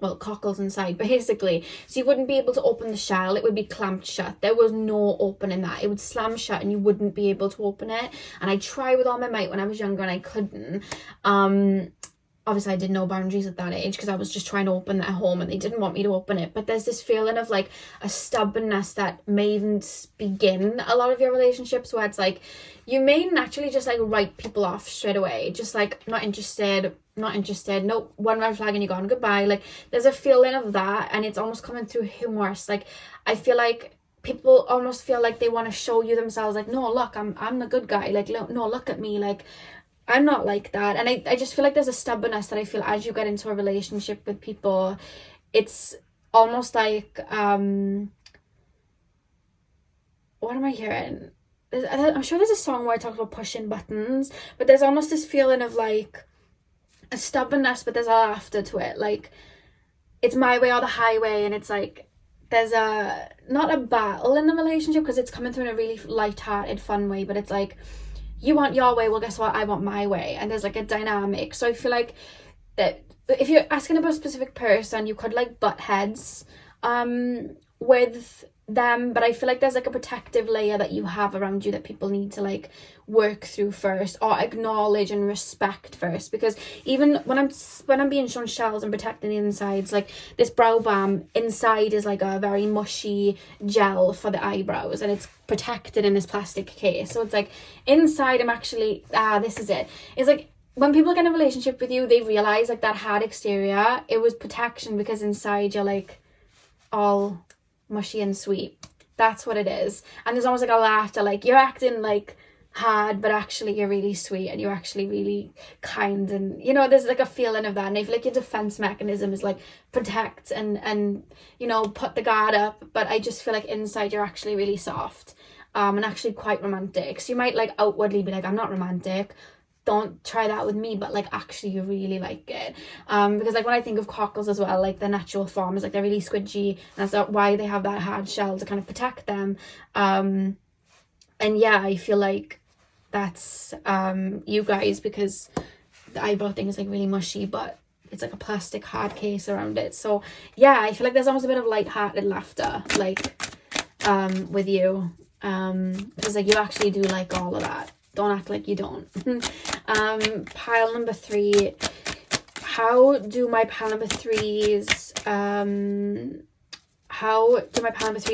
well, cockles inside basically, so you wouldn't be able to open the shell. It would be clamped shut. There was no opening that. It would slam shut and you wouldn't be able to open it. And I tried with all my might when I was younger and I couldn't. Obviously I did no boundaries at that age because I was just trying to open it at home and they didn't want me to open it. But there's this feeling of like a stubbornness that may even begin a lot of your relationships, where it's like you may naturally just like write people off straight away, just like not interested, nope, one red flag and you're gone, goodbye. Like there's a feeling of that, and it's almost coming through humorous. Like I feel like people almost feel like they want to show you themselves, like, no, look, I'm the good guy, like, no, look at me, like I'm not like that. And I just feel like there's a stubbornness that I feel as you get into a relationship with people. It's almost like what am I hearing? I'm sure there's a song where I talk about pushing buttons, but there's almost this feeling of like a stubbornness, but there's a laughter to it. Like it's my way or the highway, and it's like there's a not a battle in the relationship because it's coming through in a really light-hearted, fun way, but it's like you want your way, well guess what, I want my way, and there's like a dynamic. So I feel like that if you're asking about a specific person, you could like butt heads with them, but I feel like there's like a protective layer that you have around you that people need to like work through first, or acknowledge and respect first. Because even when I'm being shown shells and protecting the insides, like this brow balm inside is like a very mushy gel for the eyebrows, and it's protected in this plastic case. So it's like inside I'm actually this is it. It's like when people get in a relationship with you, they realize like that hard exterior, it was protection, because inside you're like all mushy and sweet. That's what it is. And there's almost like a laughter, like you're acting like hard, but actually you're really sweet and you're actually really kind, and you know, there's like a feeling of that. And I feel like your defense mechanism is like protect and you know, put the guard up, but I just feel like inside you're actually really soft and actually quite romantic. So you might like outwardly be like, I'm not romantic, don't try that with me, but like actually you really like it, because like when I think of cockles as well, like their natural form is like they're really squidgy, and that's why they have that hard shell to kind of protect them. And yeah, I feel like that's you guys, because the eyebrow thing is like really mushy, but it's like a plastic hard case around it. So yeah, I feel like there's almost a bit of light-hearted laughter like with you, because like you actually do like all of that. Don't act like you don't. Pile number 3. How do my pile number 3s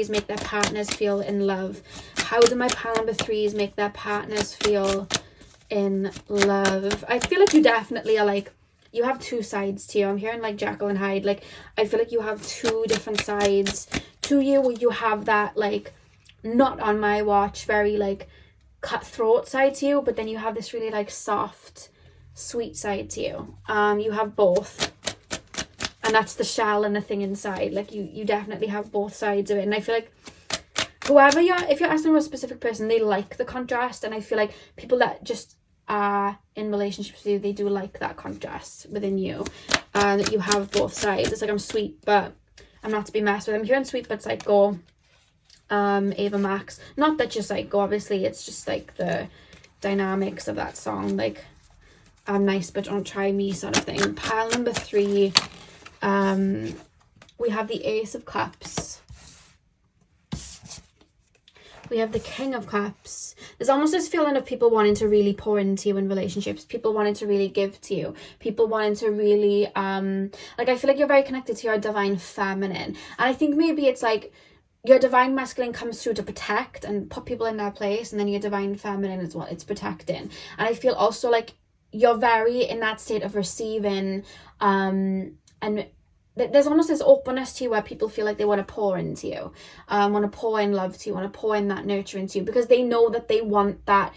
make their partners feel in love? How do my pile number 3s make their partners feel in love? I feel like you definitely are like, you have two sides to you. I'm hearing like Jekyll and Hyde. Like I feel like you have two different sides to you, where you have that like not on my watch, very like cutthroat side to you, but then you have this really like soft, sweet side to you. You have both, and that's the shell and the thing inside. Like you definitely have both sides of it. And I feel like whoever if you're asking about a specific person, they like the contrast, and I feel like people that just are in relationships with you, they do like that contrast within you, that you have both sides. It's like, I'm sweet but I'm not to be messed with. I'm hearing sweet but psycho, Ava Max, not that you're psycho, obviously, it's just like the dynamics of that song, like I'm nice but don't try me sort of thing. Pile number 3, we have the Ace of Cups. We have the King of Cups. There's almost this feeling of people wanting to really pour into you in relationships. People wanting to really give to you. People wanting to really, like, I feel like you're very connected to your divine feminine. And I think maybe it's like your divine masculine comes through to protect and put people in their place. And then your divine feminine is what it's protecting. And I feel also like you're very in that state of receiving, and there's almost this openness to you where people feel like they want to pour into you, want to pour in love to you, want to pour in that nurture into you, because they know that they want that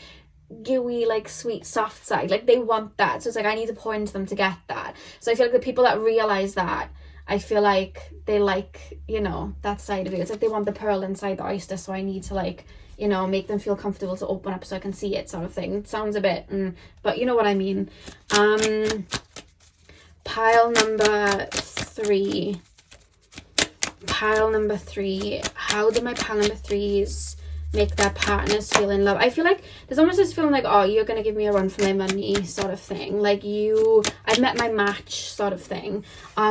gooey, like sweet, soft side. Like they want that. So it's like, I need to pour into them to get that. So I feel like the people that realize that, I feel like they like, you know, that side of you. It's like they want the pearl inside the oyster. So I need to, like, you know, make them feel comfortable to open up so I can see it, sort of thing. It sounds a bit, but you know what I mean. Pile number 3. Pile number 3. How do my pile number 3s make their partners feel in love? I feel like there's almost this feeling like, oh, you're gonna give me a run for my money sort of thing. Like I've met my match sort of thing.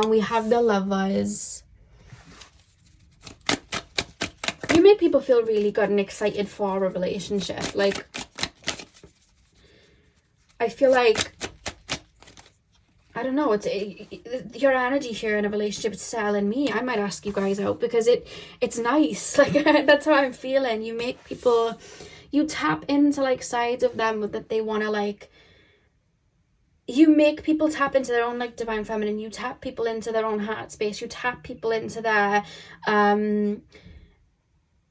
We have the Lovers. You make people feel really good and excited for a relationship. Like, I feel like, I don't know, it's your energy here in a relationship is selling me. I might ask you guys out because it's nice. Like, that's how I'm feeling. You make people, you tap into like sides of them that they want to, like, you make people tap into their own like divine feminine. You tap people into their own heart space. You tap people into their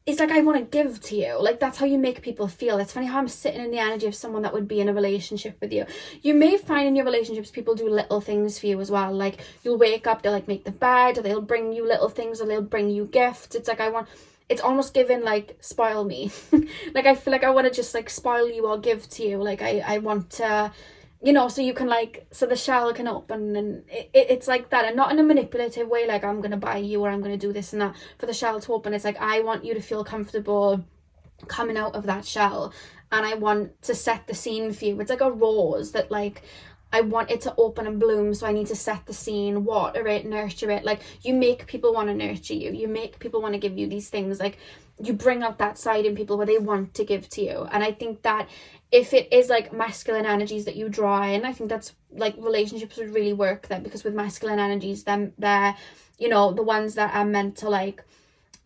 it's like, I want to give to you. Like, that's how you make people feel. It's funny how I'm sitting in the energy of someone that would be in a relationship with you. You may find in your relationships people do little things for you as well. Like, you'll wake up, they'll like make the bed, or they'll bring you little things, or they'll bring you gifts. It's like, it's almost given like, spoil me. Like, I feel like I want to just like spoil you or give to you. Like, I want to, you know, so you can like, so the shell can open, and it's like that, and not in a manipulative way, like I'm gonna buy you or I'm gonna do this and that for the shell to open. It's like, I want you to feel comfortable coming out of that shell, and I want to set the scene for you. It's like a rose that, like, I want it to open and bloom, so I need to set the scene, water it, nurture it. Like, you make people want to nurture you. You make people want to give you these things. Like, you bring out that side in people where they want to give to you. And I think that if it is like masculine energies that you draw in, I think that's like relationships would really work there, because with masculine energies, they're, you know, the ones that are meant to like,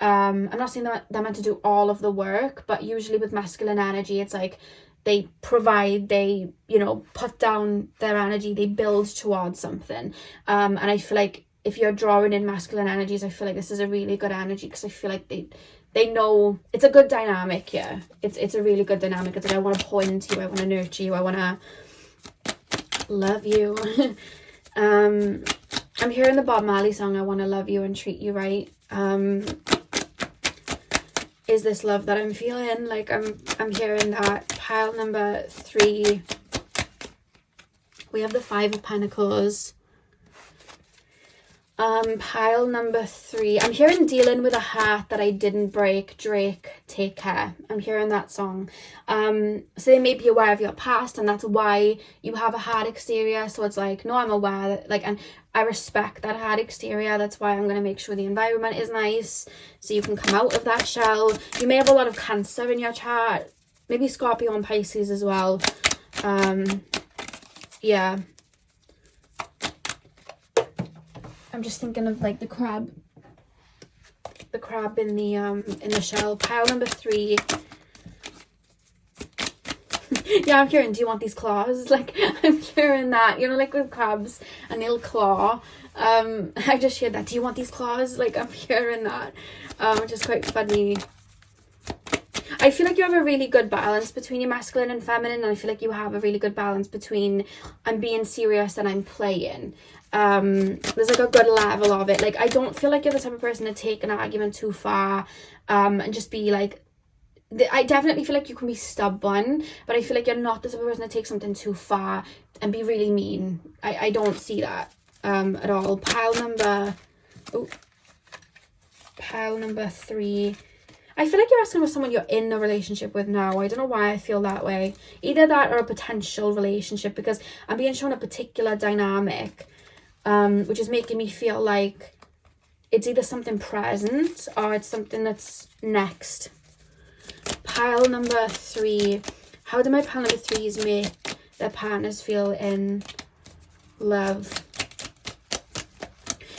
I'm not saying that they're meant to do all of the work, but usually with masculine energy, it's like they provide, they, you know, put down their energy, they build towards something. And I feel like if you're drawing in masculine energies, I feel like this is a really good energy, because I feel like they know it's a good dynamic. Yeah, it's a really good dynamic. It's like, I want to pour into you, I want to nurture you, I want to love you. I'm hearing the Bob Marley song, I want to love you and treat you right. Is this love that I'm feeling? Like, I'm hearing that. Pile number 3, we have the 5 of Pentacles. Pile number 3, I'm hearing dealing with a heart that I didn't break, Drake, take care. I'm hearing that song. So they may be aware of your past, and that's why you have a hard exterior. So it's like, no, I'm aware that, like, and I respect that hard exterior. That's why I'm going to make sure the environment is nice, so you can come out of that shell. You may have a lot of Cancer in your chart, maybe Scorpio and Pisces as well. Yeah. I'm just thinking of like the crab in the shell. Pile number 3. Yeah, I'm hearing, do you want these claws? Like, I'm hearing that, you know, like with crabs, and they'll claw. I just heard that, do you want these claws? Like, I'm hearing that, which is quite funny. I feel like you have a really good balance between your masculine and feminine, and I feel like you have a really good balance between I'm being serious and I'm playing. There's like a good level of it. Like, I don't feel like you're the type of person to take an argument too far, and just be like, I definitely feel like you can be stubborn, but I feel like you're not the type of person to take something too far and be really mean. I don't see that at all. Pile number 3. I feel like you're asking for someone you're in a relationship with now. I don't know why I feel that way. Either that or a potential relationship, because I'm being shown a particular dynamic, which is making me feel like it's either something present or it's something that's next. Pile number 3. How do my pile number 3s make their partners feel in love?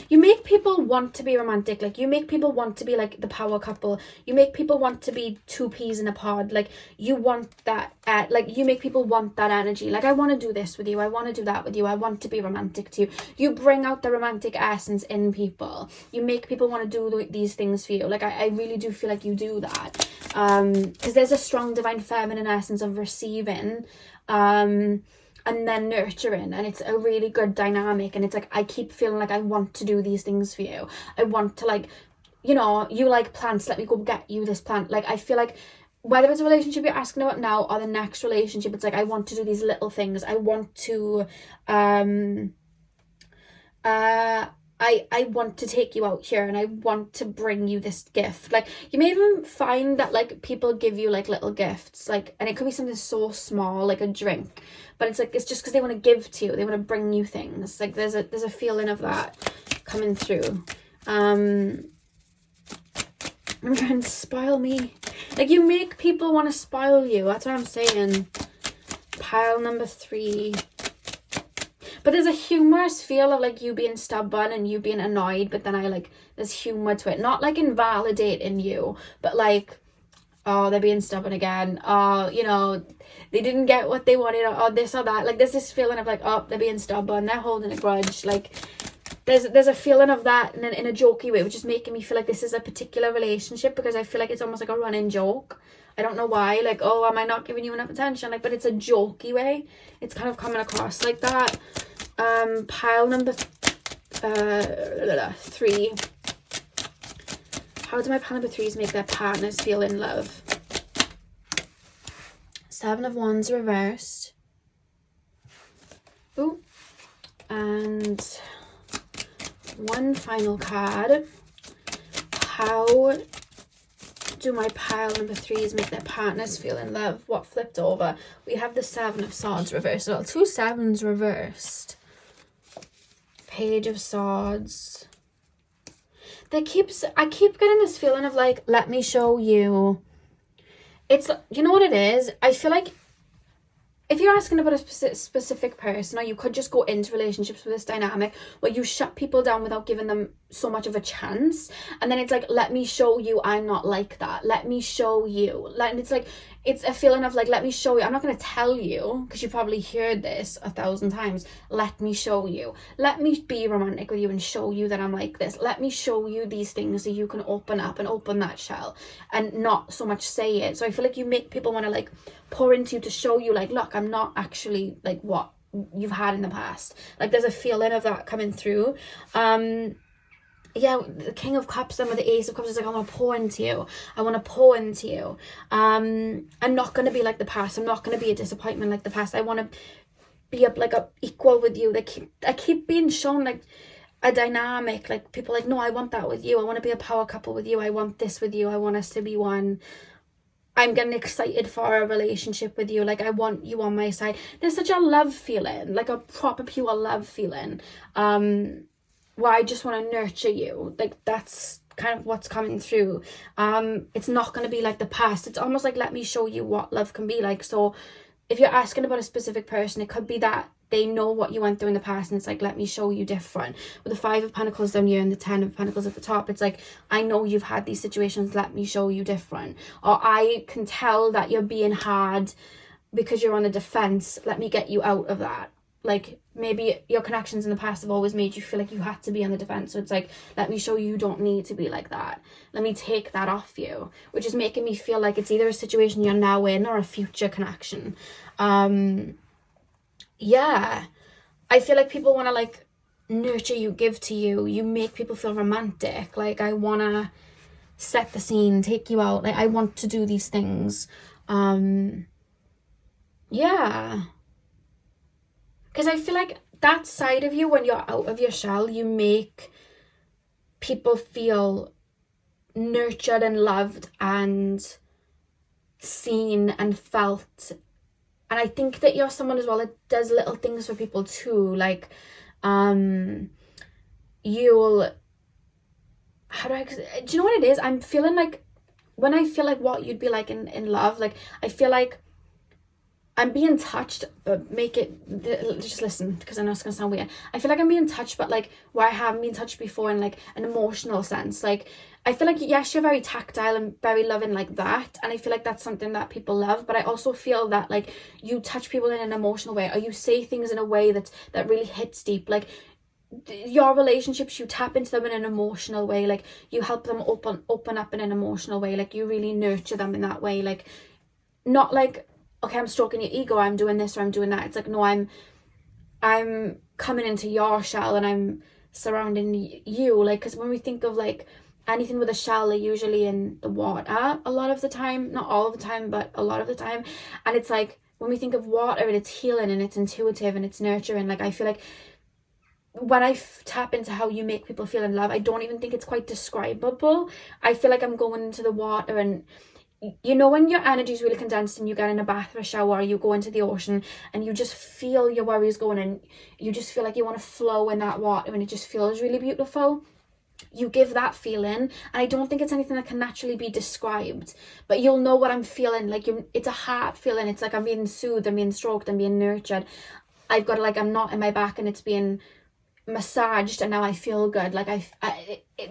You make people want to be romantic. Like, you make people want to be like the power couple. You make people want to be 2 peas in a pod. Like, you want that, like, you make people want that energy. Like, I want to do this with you. I want to do that with you. I want to be romantic to you. You bring out the romantic essence in people. You make people want to do these things for you. Like, I really do feel like you do that. Because there's a strong divine feminine essence of receiving, and then nurturing, and it's a really good dynamic. And it's like, I keep feeling like I want to do these things for you. I want to, like, you know, you like plants, let me go get you this plant. Like, I feel like whether it's a relationship you're asking about now or the next relationship, it's like, I want to do these little things. I want to I want to take you out here, and I want to bring you this gift. Like, you may even find that, like, people give you like little gifts, like, and it could be something so small, like a drink, but it's like, it's just because they want to give to you, they want to bring you things. Like, there's a feeling of that coming through. Remember, and spoil me. Like, you make people want to spoil you. That's what I'm saying. Pile number 3. But there's a humorous feel of, like, you being stubborn and you being annoyed, but then there's humor to it. Not, like, invalidating you, but, like, oh, they're being stubborn again. Oh, you know, they didn't get what they wanted, or this or that. Like, there's this feeling of, like, oh, they're being stubborn, they're holding a grudge. Like, there's a feeling of that in a jokey way, which is making me feel like this is a particular relationship, because I feel like it's almost like a running joke. I don't know why. Like, oh, am I not giving you enough attention? Like, but it's a jokey way. It's kind of coming across like that. Pile number 3. How do my pile number 3s make their partners feel in love? 7 of Wands reversed. Ooh. And one final card. How do my pile number 3s make their partners feel in love? What flipped over? We have the 7 of Swords reversed. Well, 2 7s reversed. Page of Swords. I keep getting this feeling of, like, let me show you. It's, you know what it is? I feel like if you're asking about a specific person, or you could just go into relationships with this dynamic where you shut people down without giving them so much of a chance, and then it's like, let me show you I'm not like that. Let me show you. And it's like, it's a feeling of, like, let me show you. I'm not going to tell you, because you probably heard this 1,000 times. Let me show you. Let me be romantic with you and show you that I'm like this. Let me show you these things so you can open up and open that shell, and not so much say it. So I feel like you make people want to, like, pour into you to show you, like, look, I'm not actually like what you've had in the past. Like, there's a feeling of that coming through. Yeah, the King of Cups and with the Ace of Cups is like, I want to pour into you. I want to pour into you. I'm not going to be like the past. I'm not going to be a disappointment like the past. I want to be up, like, a equal with you. I keep being shown, like, a dynamic. Like, people like, no, I want that with you. I want to be a power couple with you. I want this with you. I want us to be one. I'm getting excited for a relationship with you. Like, I want you on my side. There's such a love feeling, like a proper pure love feeling. Where I just want to nurture you. Like, that's kind of what's coming through. It's not going to be like the past. It's almost like, let me show you what love can be like. So if you're asking about a specific person, it could be that they know what you went through in the past, and it's like, let me show you different. With the 5 of Pentacles down here and the 10 of Pentacles at the top, it's like, I know you've had these situations, let me show you different. Or I can tell that you're being hard because you're on the defense, let me get you out of that. like maybe your connections in the past have always made you feel like you had to be on the defense. So it's like, let me show you don't need to be like that. Let me take that off you, which is making me feel like it's either a situation you're now in or a future connection. Yeah, I feel like people want to like nurture you, give to you. You make people feel romantic. Like, I want to set the scene, take you out. Like, I want to do these things. Yeah. Because I feel like that side of you, when you're out of your shell, you make people feel nurtured and loved and seen and felt. And I think that you're someone as well that does little things for people too. Like, you'll, do you know what it is? I'm feeling like, when I feel like what you'd be like in love, like, I feel like I'm being touched, but just listen, because I know it's going to sound weird. I feel like I'm being touched, but like where I haven't been touched before in like an emotional sense. Like, I feel like, yes, you're very tactile and very loving like that. And I feel like that's something that people love. But I also feel that like you touch people in an emotional way, or you say things in a way that really hits deep. Like, your relationships, you tap into them in an emotional way. Like, you help them open up in an emotional way. Like, you really nurture them in that way. Like, not like, okay, I'm stroking your ego, I'm doing this or I'm doing that. It's like, no, I'm coming into your shell and I'm surrounding you. Like, because when we think of like anything with a shell, they're usually in the water a lot of the time. Not all of the time, but a lot of the time. And it's like, when we think of water, and it's healing and it's intuitive and it's nurturing, like, I feel like when I tap into how you make people feel in love, I don't even think it's quite describable. I feel like I'm going into the water, and you know, when your energy is really condensed and you get in a bath or a shower, or you go into the ocean and you just feel your worries going, and you just feel like you want to flow in that water, and it just feels really beautiful. You give that feeling, and I don't think it's anything that can naturally be described, but you'll know what I'm feeling. Like, it's a heart feeling. It's like I'm being soothed, I'm being stroked, I'm being nurtured. I've got like, I'm not in my back and it's being massaged, and now I feel good. Like,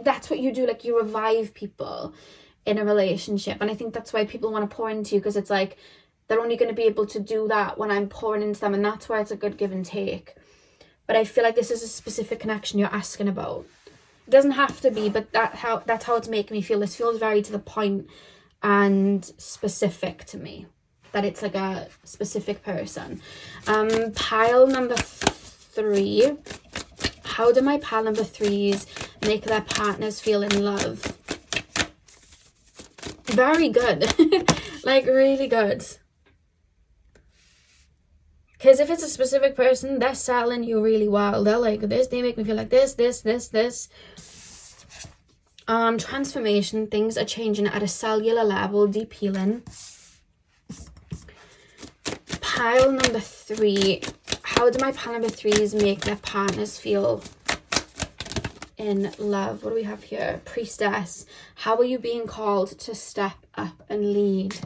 that's what you do. Like, you revive people in a relationship, and I think that's why people want to pour into you, because it's like they're only going to be able to do that when I'm pouring into them, and that's why it's a good give and take. But I feel like this is a specific connection you're asking about. It doesn't have to be, but that's how it's making me feel. This feels very to the point and specific to me, that it's like a specific person. Pile number 3. How do my pile number 3s make their partners feel in love? Very good. Like, really good. Because if it's a specific person, they're selling you really well. They're like, this, they make me feel like this. Transformation, things are changing at a cellular level, deep healing. Pile number 3. How do my pile number 3s make their partners feel in love? What do we have here? Priestess. How are you being called to step up and lead?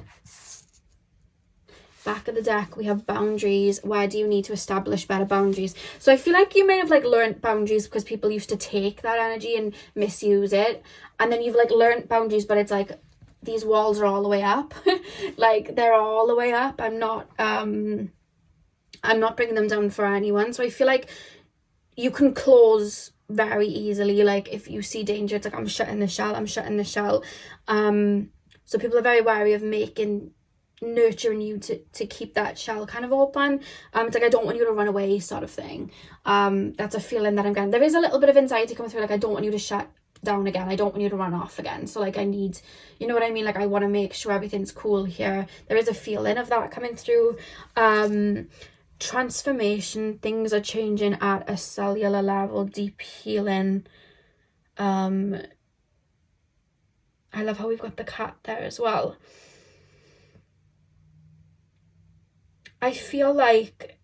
Back of the deck, we have boundaries. Where do you need to establish better boundaries? So I feel like you may have like learned boundaries because people used to take that energy and misuse it, and then you've like learned boundaries, but it's like these walls are all the way up. Like, they're all the way up. I'm not bringing them down for anyone. So I feel like you can close very easily. Like, if you see danger, it's like, I'm shutting the shell. So people are very wary of nurturing you to keep that shell kind of open. It's like, I don't want you to run away, sort of thing. That's a feeling that I'm getting. There is a little bit of anxiety coming through. Like, I don't want you to shut down again. I don't want you to run off again. So like, I need, you know what I mean? Like, I want to make sure everything's cool here. There is a feeling of that coming through. Transformation, things are changing at a cellular level, deep healing. I love how we've got the cat there as well. I feel like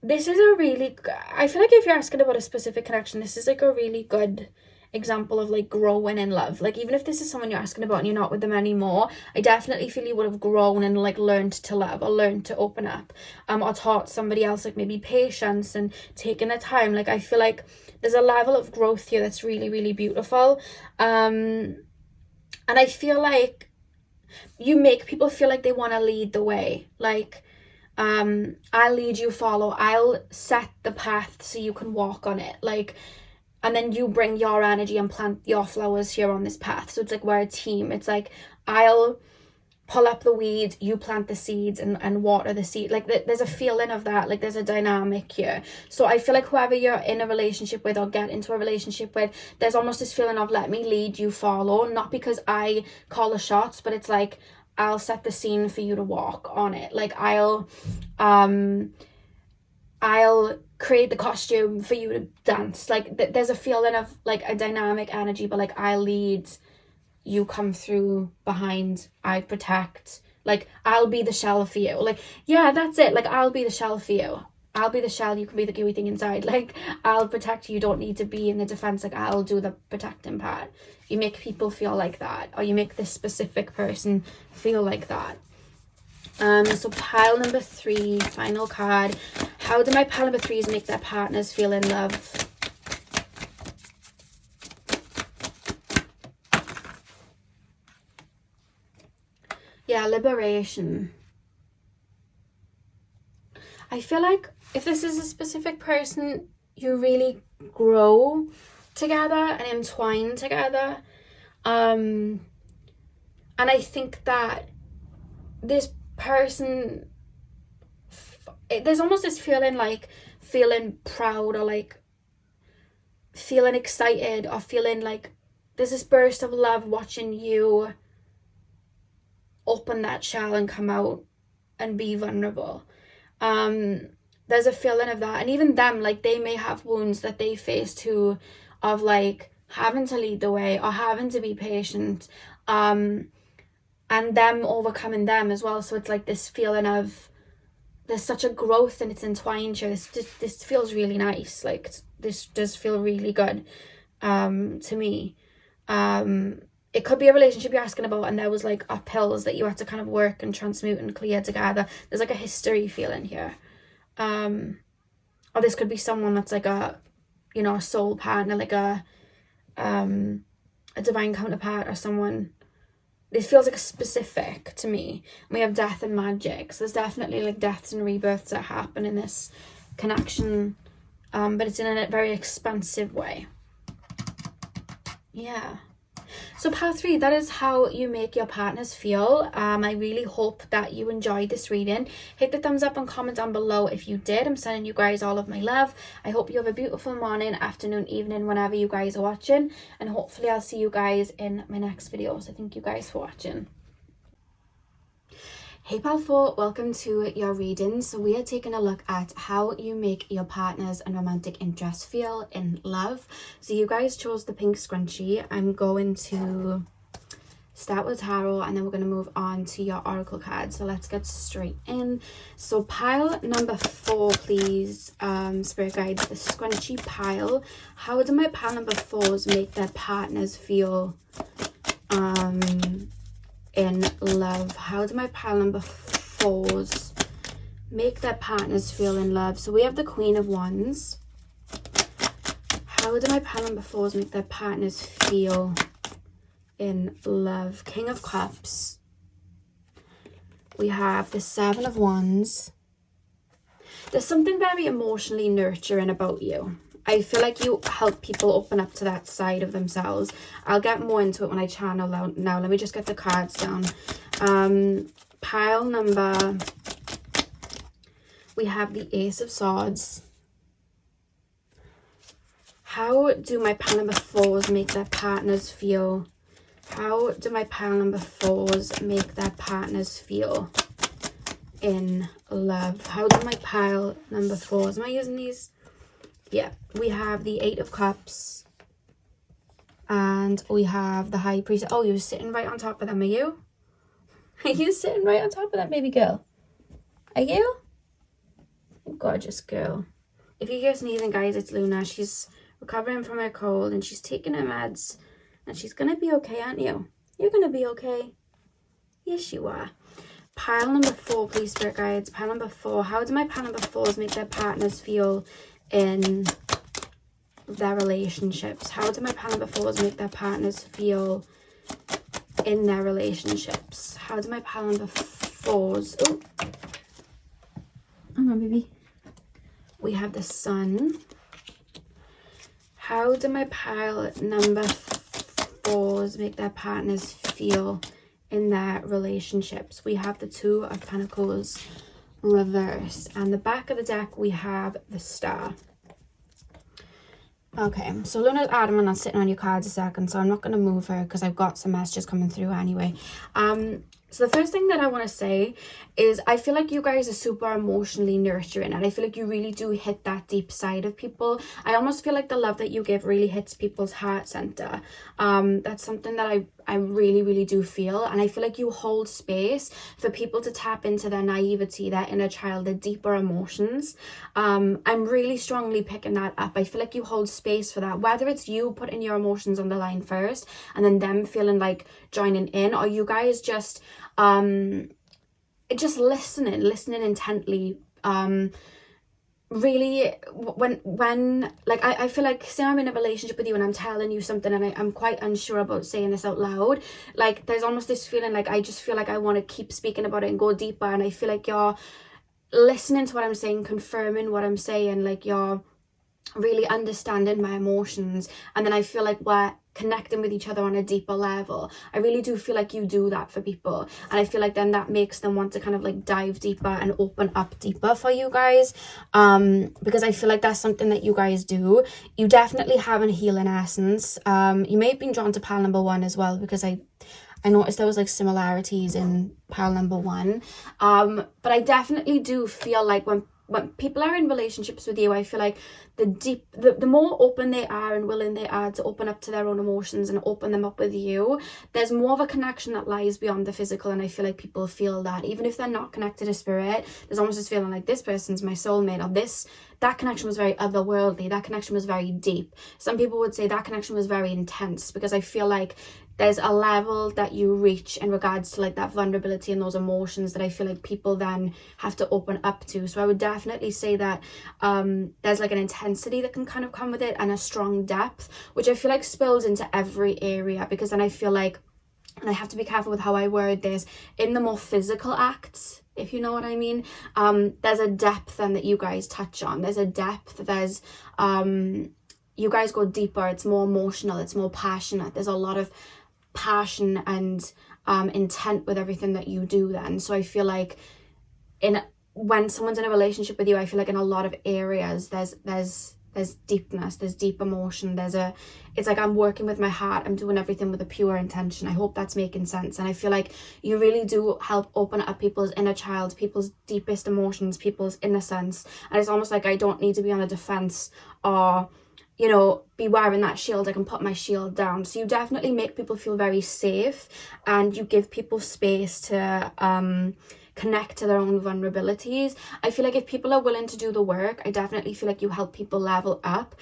this is I feel like if you're asking about a specific connection, this is like a really good example of like growing in love. Like, even if this is someone you're asking about and you're not with them anymore, I definitely feel you would have grown and like learned to love, or learned to open up, or taught somebody else like maybe patience and taking their time. Like, I feel like there's a level of growth here that's really, really beautiful. And I feel like you make people feel like they want to lead the way. Like, I'll lead, you follow. I'll set the path so you can walk on it. Like, and then you bring your energy and plant your flowers here on this path. So it's like we're a team. It's like I'll pull up the weeds, you plant the seeds and water the seed. Like there's a feeling of that. Like there's a dynamic here. So I feel like whoever you're in a relationship with or get into a relationship with, there's almost this feeling of let me lead, you follow. Not because I call the shots, but it's like I'll set the scene for you to walk on it. Like I'll create the costume for you to dance. Like there's a feeling of like a dynamic energy, but like I lead, you come through behind, I protect. Like I'll be the shell for you. Like, yeah, that's it. Like I'll be the shell for you. I'll be the shell, you can be the gooey thing inside. Like I'll protect you, you don't need to be in the defense. Like I'll do the protecting part. You make people feel like that, or you make this specific person feel like that. So pile number 3, final card. How do my pile number 3s make their partners feel in love? Yeah, liberation. I feel like if this is a specific person, you really grow together and entwine together. And I think that this person, there's almost this feeling like feeling proud, or like feeling excited, or feeling like there's this burst of love watching you open that shell and come out and be vulnerable. There's a feeling of that. And even them, like they may have wounds that they face too, of like having to lead the way or having to be patient, and them overcoming them as well. So it's like this feeling of there's such a growth and it's entwined here. This feels really nice. Like this does feel really good to me. It could be a relationship you're asking about and there was like uphills that you had to kind of work and transmute and clear together. There's like a history feeling here. Or this could be someone that's like a, you know, a soul partner, like a divine counterpart, or someone. This feels like a specific to me. We have death and magic. So there's definitely like deaths and rebirths that happen in this connection. But it's in a very expansive way. Yeah. So pile 3, that is how you make your partners feel. I really hope that you enjoyed this reading. Hit the thumbs up and comment down below if you did. I'm sending you guys all of my love. I hope you have a beautiful morning, afternoon, evening, whenever you guys are watching. And hopefully I'll see you guys in my next video. So thank you guys for watching. Hey pile 4, welcome to your reading. So we are taking a look at how you make your partners and romantic interest feel in love. So you guys chose the pink scrunchie. I'm going to start with tarot and then we're going to move on to your oracle card. So let's get straight in. So pile number 4, please, spirit guides, the scrunchie pile. How do my pile number 4s make their partners feel in love? How do my pile number 4s make their partners feel in love? So we have the Queen of Wands. How do my pile number 4s make their partners feel in love? King of Cups. We have the 7 of Wands. There's something very emotionally nurturing about you. I feel like you help people open up to that side of themselves. I'll get more into it when I channel out now. Let me just get the cards down. Pile number, we have the Ace of Swords. How do my pile number 4s make their partners feel? How do my pile number 4s make their partners feel in love? How do my pile number 4s, am I using these? Yeah, we have the 8 of Cups and we have the High Priestess. Oh, you're sitting right on top of them, are you? Are you sitting right on top of that baby girl? Are you? Gorgeous girl. If you hear sneezing, guys, it's Luna. She's recovering from her cold and she's taking her meds and she's gonna be okay, aren't you? You're gonna be okay. Yes, you are. Pile number 4, please, spirit guides. Pile number 4. How do my pile number 4s make their partners feel in their relationships? How do my pile number 4s make their partners feel in their relationships? How do my pile number 4s Come on, baby. We have the Sun. How do my pile number 4s make their partners feel in their relationships? We have the Two of Pentacles reversed, and the back of the deck we have the Star. Okay, so Luna's adamant on sitting on your cards a second, so I'm not going to move her because I've got some messages coming through anyway. So the first thing that I want to say is I feel like you guys are super emotionally nurturing, and I feel like you really do hit that deep side of people. I almost feel like the love that you give really hits people's heart center. That's something that I really, really do feel, and I feel like you hold space for people to tap into their naivety, their inner child, their deeper emotions. I'm really strongly picking that up. I feel like you hold space for that, whether it's you putting your emotions on the line first and then them feeling like joining in, or you guys just listening intently. Really, when like I feel like, say I'm in a relationship with you and I'm telling you something and I'm quite unsure about saying this out loud, like there's almost this feeling like I just feel like I want to keep speaking about it and go deeper, and I feel like you're listening to what I'm saying, confirming what I'm saying, like you're really understanding my emotions, and then I feel like we're connecting with each other on a deeper level. I really do feel like you do that for people, and I feel like then that makes them want to kind of like dive deeper and open up deeper for you guys, because I feel like that's something that you guys do. You definitely have a healing essence. You may have been drawn to pile number 1 as well, because I noticed there was like similarities in pile number 1, but I definitely do feel like when people are in relationships with you, I feel like the more open they are and willing they are to open up to their own emotions and open them up with you, there's more of a connection that lies beyond the physical, and I feel like people feel that even if they're not connected to spirit, there's almost this feeling like this person's my soulmate, or that connection was very otherworldly, that connection was very deep. Some people would say that connection was very intense, because I feel like there's a level that you reach in regards to like that vulnerability and those emotions that I feel like people then have to open up to. So I would definitely say that there's like an intensity that can kind of come with it, and a strong depth, which I feel like spills into every area, because then I feel like, and I have to be careful with how I word this, in the more physical acts, if you know what I mean, there's a depth then that you guys touch on. There's a depth, there's you guys go deeper, it's more emotional, it's more passionate, there's a lot of passion and intent with everything that you do then. So I feel like when someone's in a relationship with you, I feel like in a lot of areas there's deepness, there's deep emotion, it's like I'm working with my heart, I'm doing everything with a pure intention. I hope that's making sense. And I feel like you really do help open up people's inner child, people's deepest emotions, people's innocence, and it's almost like I don't need to be on a defense or, you know, be wearing that shield. I can put my shield down. So you definitely make people feel very safe, and you give people space to connect to their own vulnerabilities. I feel like if people are willing to do the work, I definitely feel like you help people level up,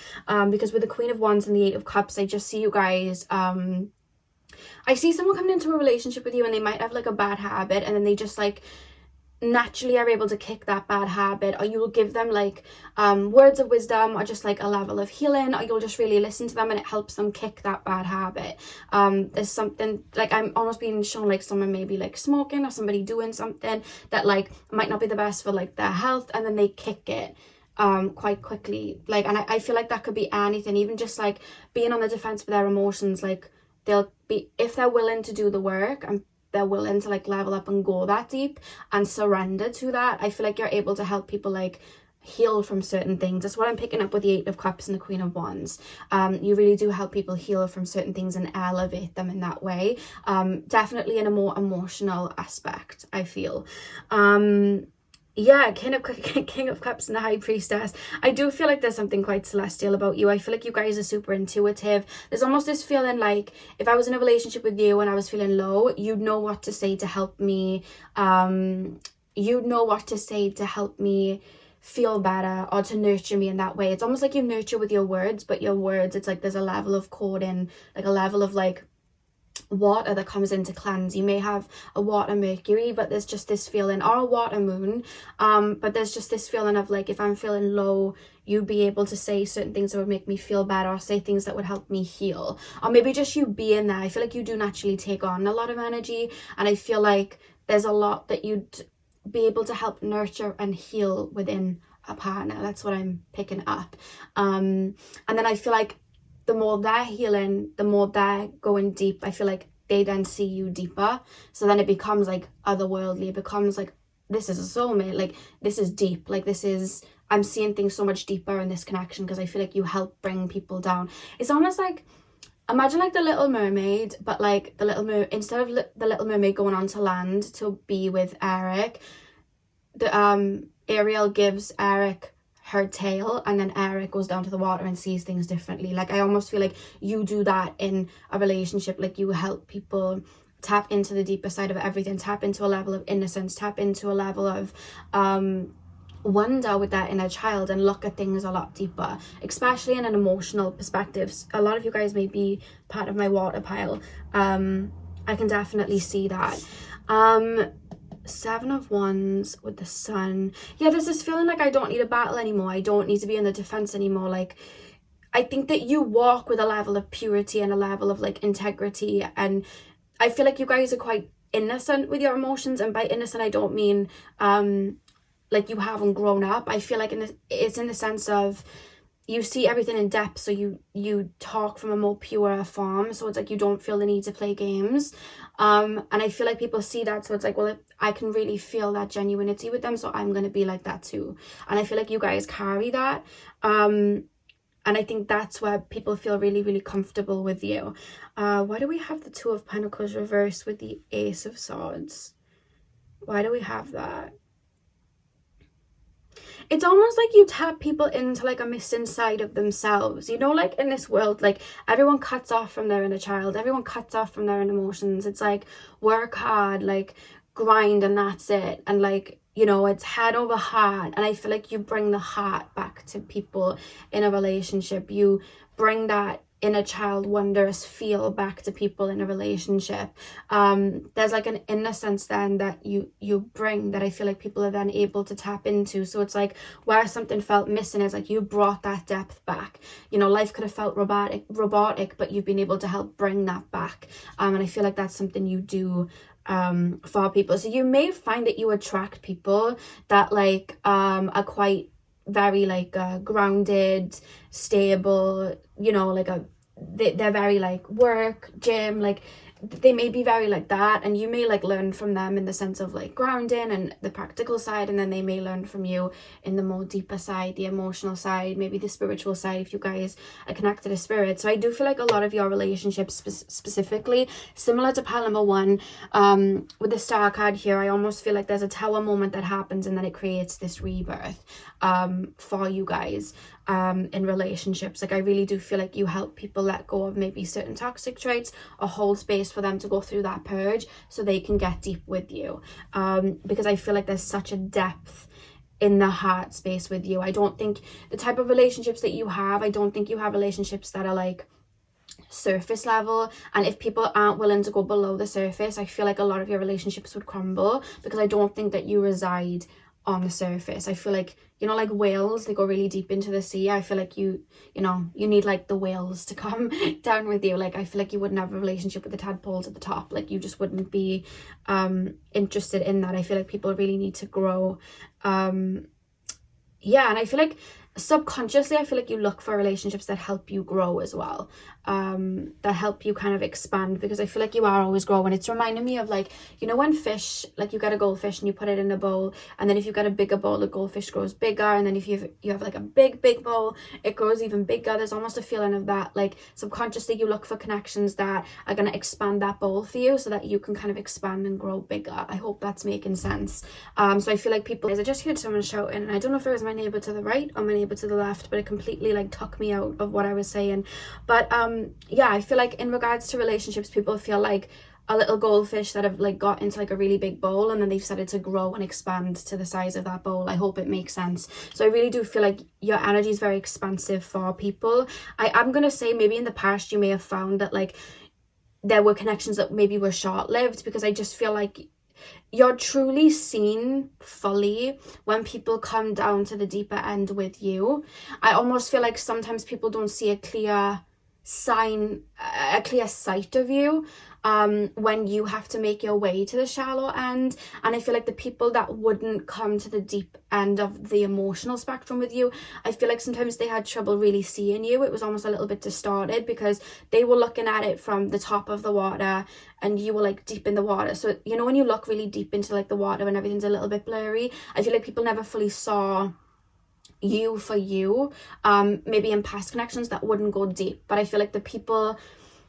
because with the Queen of Wands and the Eight of Cups, I just see you guys, I see someone coming into a relationship with you and they might have like a bad habit, and then they just like naturally are able to kick that bad habit, or you will give them like words of wisdom, or just like a level of healing, or you'll just really listen to them and it helps them kick that bad habit. There's something like I'm almost being shown like someone maybe like smoking, or somebody doing something that like might not be the best for like their health, and then they kick it quite quickly, like, and I feel like that could be anything, even just like being on the defense with their emotions. Like they'll be, if they're willing to do the work and they're willing to like level up and go that deep and surrender to that, I feel like you're able to help people like heal from certain things. That's what I'm picking up with the Eight of Cups and the Queen of Wands. You really do help people heal from certain things and elevate them in that way, definitely in a more emotional aspect, I feel. Yeah, King of Cups and the High Priestess. I do feel like there's something quite celestial about you. I feel like you guys are super intuitive. There's almost this feeling like if I was in a relationship with you and I was feeling low, you'd know what to say to help me. You'd know what to say to help me feel better, or to nurture me in that way. It's almost like you nurture with your words, but your words, it's like there's a level of coding, like a level of like water that comes in to cleanse. You may have a water Mercury, but there's just this feeling, or a water moon, but there's just this feeling of like, if I'm feeling low, you'd be able to say certain things that would make me feel better, or say things that would help me heal, or maybe just you being there. I feel like you do naturally take on a lot of energy, and I feel like there's a lot that you'd be able to help nurture and heal within a partner. That's what I'm picking up. And then I feel like the more they're healing, the more they're going deep, I feel like they then see you deeper. So then it becomes like otherworldly. It becomes like, this is a soulmate. Like, this is deep. Like, this is, I'm seeing things so much deeper in this connection, because I feel like you help bring people down. It's almost like, imagine like the Little Mermaid, but like the instead of the Little Mermaid going on to land to be with Eric, the Ariel gives Eric her tail, and then Eric goes down to the water and sees things differently. Like, I almost feel like you do that in a relationship. Like, you help people tap into the deeper side of everything, tap into a level of innocence, tap into a level of wonder with their inner child, and look at things a lot deeper, especially in an emotional perspective. A lot of you guys may be part of my water pile. I can definitely see that. 7 of Wands with the Sun. Yeah, there's this feeling like I don't need a battle anymore. I don't need to be in the defense anymore. Like, I think that you walk with a level of purity and a level of like integrity, and I feel like you guys are quite innocent with your emotions. And by innocent, I don't mean like you haven't grown up. I feel like it's in the sense of you see everything in depth, so you talk from a more pure form, so it's like you don't feel the need to play games, and I feel like people see that, so it's like, well, I can really feel that genuinity with them, so I'm going to be like that too. And I feel like you guys carry that, and I think that's where people feel really, really comfortable with you. Why do we have the 2 of Pentacles reversed with the Ace of Swords? Why do we have that? It's almost like you tap people into like a missing side of themselves, you know, like in this world, like everyone cuts off from their inner child, everyone cuts off from their inner emotions. It's like, work hard, like grind, and that's it. And like, you know, it's head over heart. And I feel like you bring the heart back to people in a relationship. You bring that inner child wondrous feel back to people in a relationship. There's like an innocence then that you bring that I feel like people are then able to tap into. So it's like, where something felt missing is like you brought that depth back. You know, life could have felt robotic, but you've been able to help bring that back. And I feel like that's something you do for people. So you may find that you attract people that like are quite very like grounded, stable, you know, like they're very like work, gym, like they may be very like that, and you may like learn from them in the sense of like grounding and the practical side, and then they may learn from you in the more deeper side, the emotional side, maybe the spiritual side, if you guys are connected to spirit. So I do feel like a lot of your relationships specifically similar to pile number 1 with the Star card here. I almost feel like there's a tower moment that happens, and then it creates this rebirth for you guys in relationships. Like, I really do feel like you help people let go of maybe certain toxic traits, or hold space for them to go through that purge so they can get deep with you, because I feel like there's such a depth in the heart space with you. I don't think the type of relationships that you have, I don't think you have relationships that are like surface level. And if people aren't willing to go below the surface, I feel like a lot of your relationships would crumble, because I don't think that you reside on the surface. I feel like, you know, like whales, they go really deep into the sea. I feel like you know, you need like the whales to come down with you. Like, I feel like you wouldn't have a relationship with the tadpoles at the top. Like, you just wouldn't be interested in that. I feel like people really need to grow. Yeah, and I feel like subconsciously, I feel like you look for relationships that help you grow as well, that help you kind of expand, because I feel like you are always growing. It's reminding me of like, you know, when fish, like you get a goldfish and you put it in a bowl, and then if you get a bigger bowl, the goldfish grows bigger, and then if you have like a big bowl, it grows even bigger. There's almost a feeling of that, like subconsciously you look for connections that are going to expand that bowl for you, so that you can kind of expand and grow bigger. I hope that's making sense. So I feel like people, I just heard someone shouting, and I don't know if it was my neighbor to the right or my neighbor to the left, but it completely like took me out of what I was saying. But yeah, I feel like in regards to relationships, people feel like a little goldfish that have like got into like a really big bowl, and then they've started to grow and expand to the size of that bowl. I hope it makes sense. So I really do feel like your energy is very expansive for people. I'm gonna say maybe in the past you may have found that like there were connections that maybe were short-lived, because I just feel like you're truly seen fully when people come down to the deeper end with you. I almost feel like sometimes people don't see a clear clear sight of you when you have to make your way to the shallow end. And I feel like the people that wouldn't come to the deep end of the emotional spectrum with you, I feel like sometimes they had trouble really seeing you. It was almost a little bit distorted because they were looking at it from the top of the water and you were like deep in the water. So you know when you look really deep into like the water and everything's a little bit blurry, I feel like people never fully saw you for you. Maybe in past connections that wouldn't go deep, but I feel like the people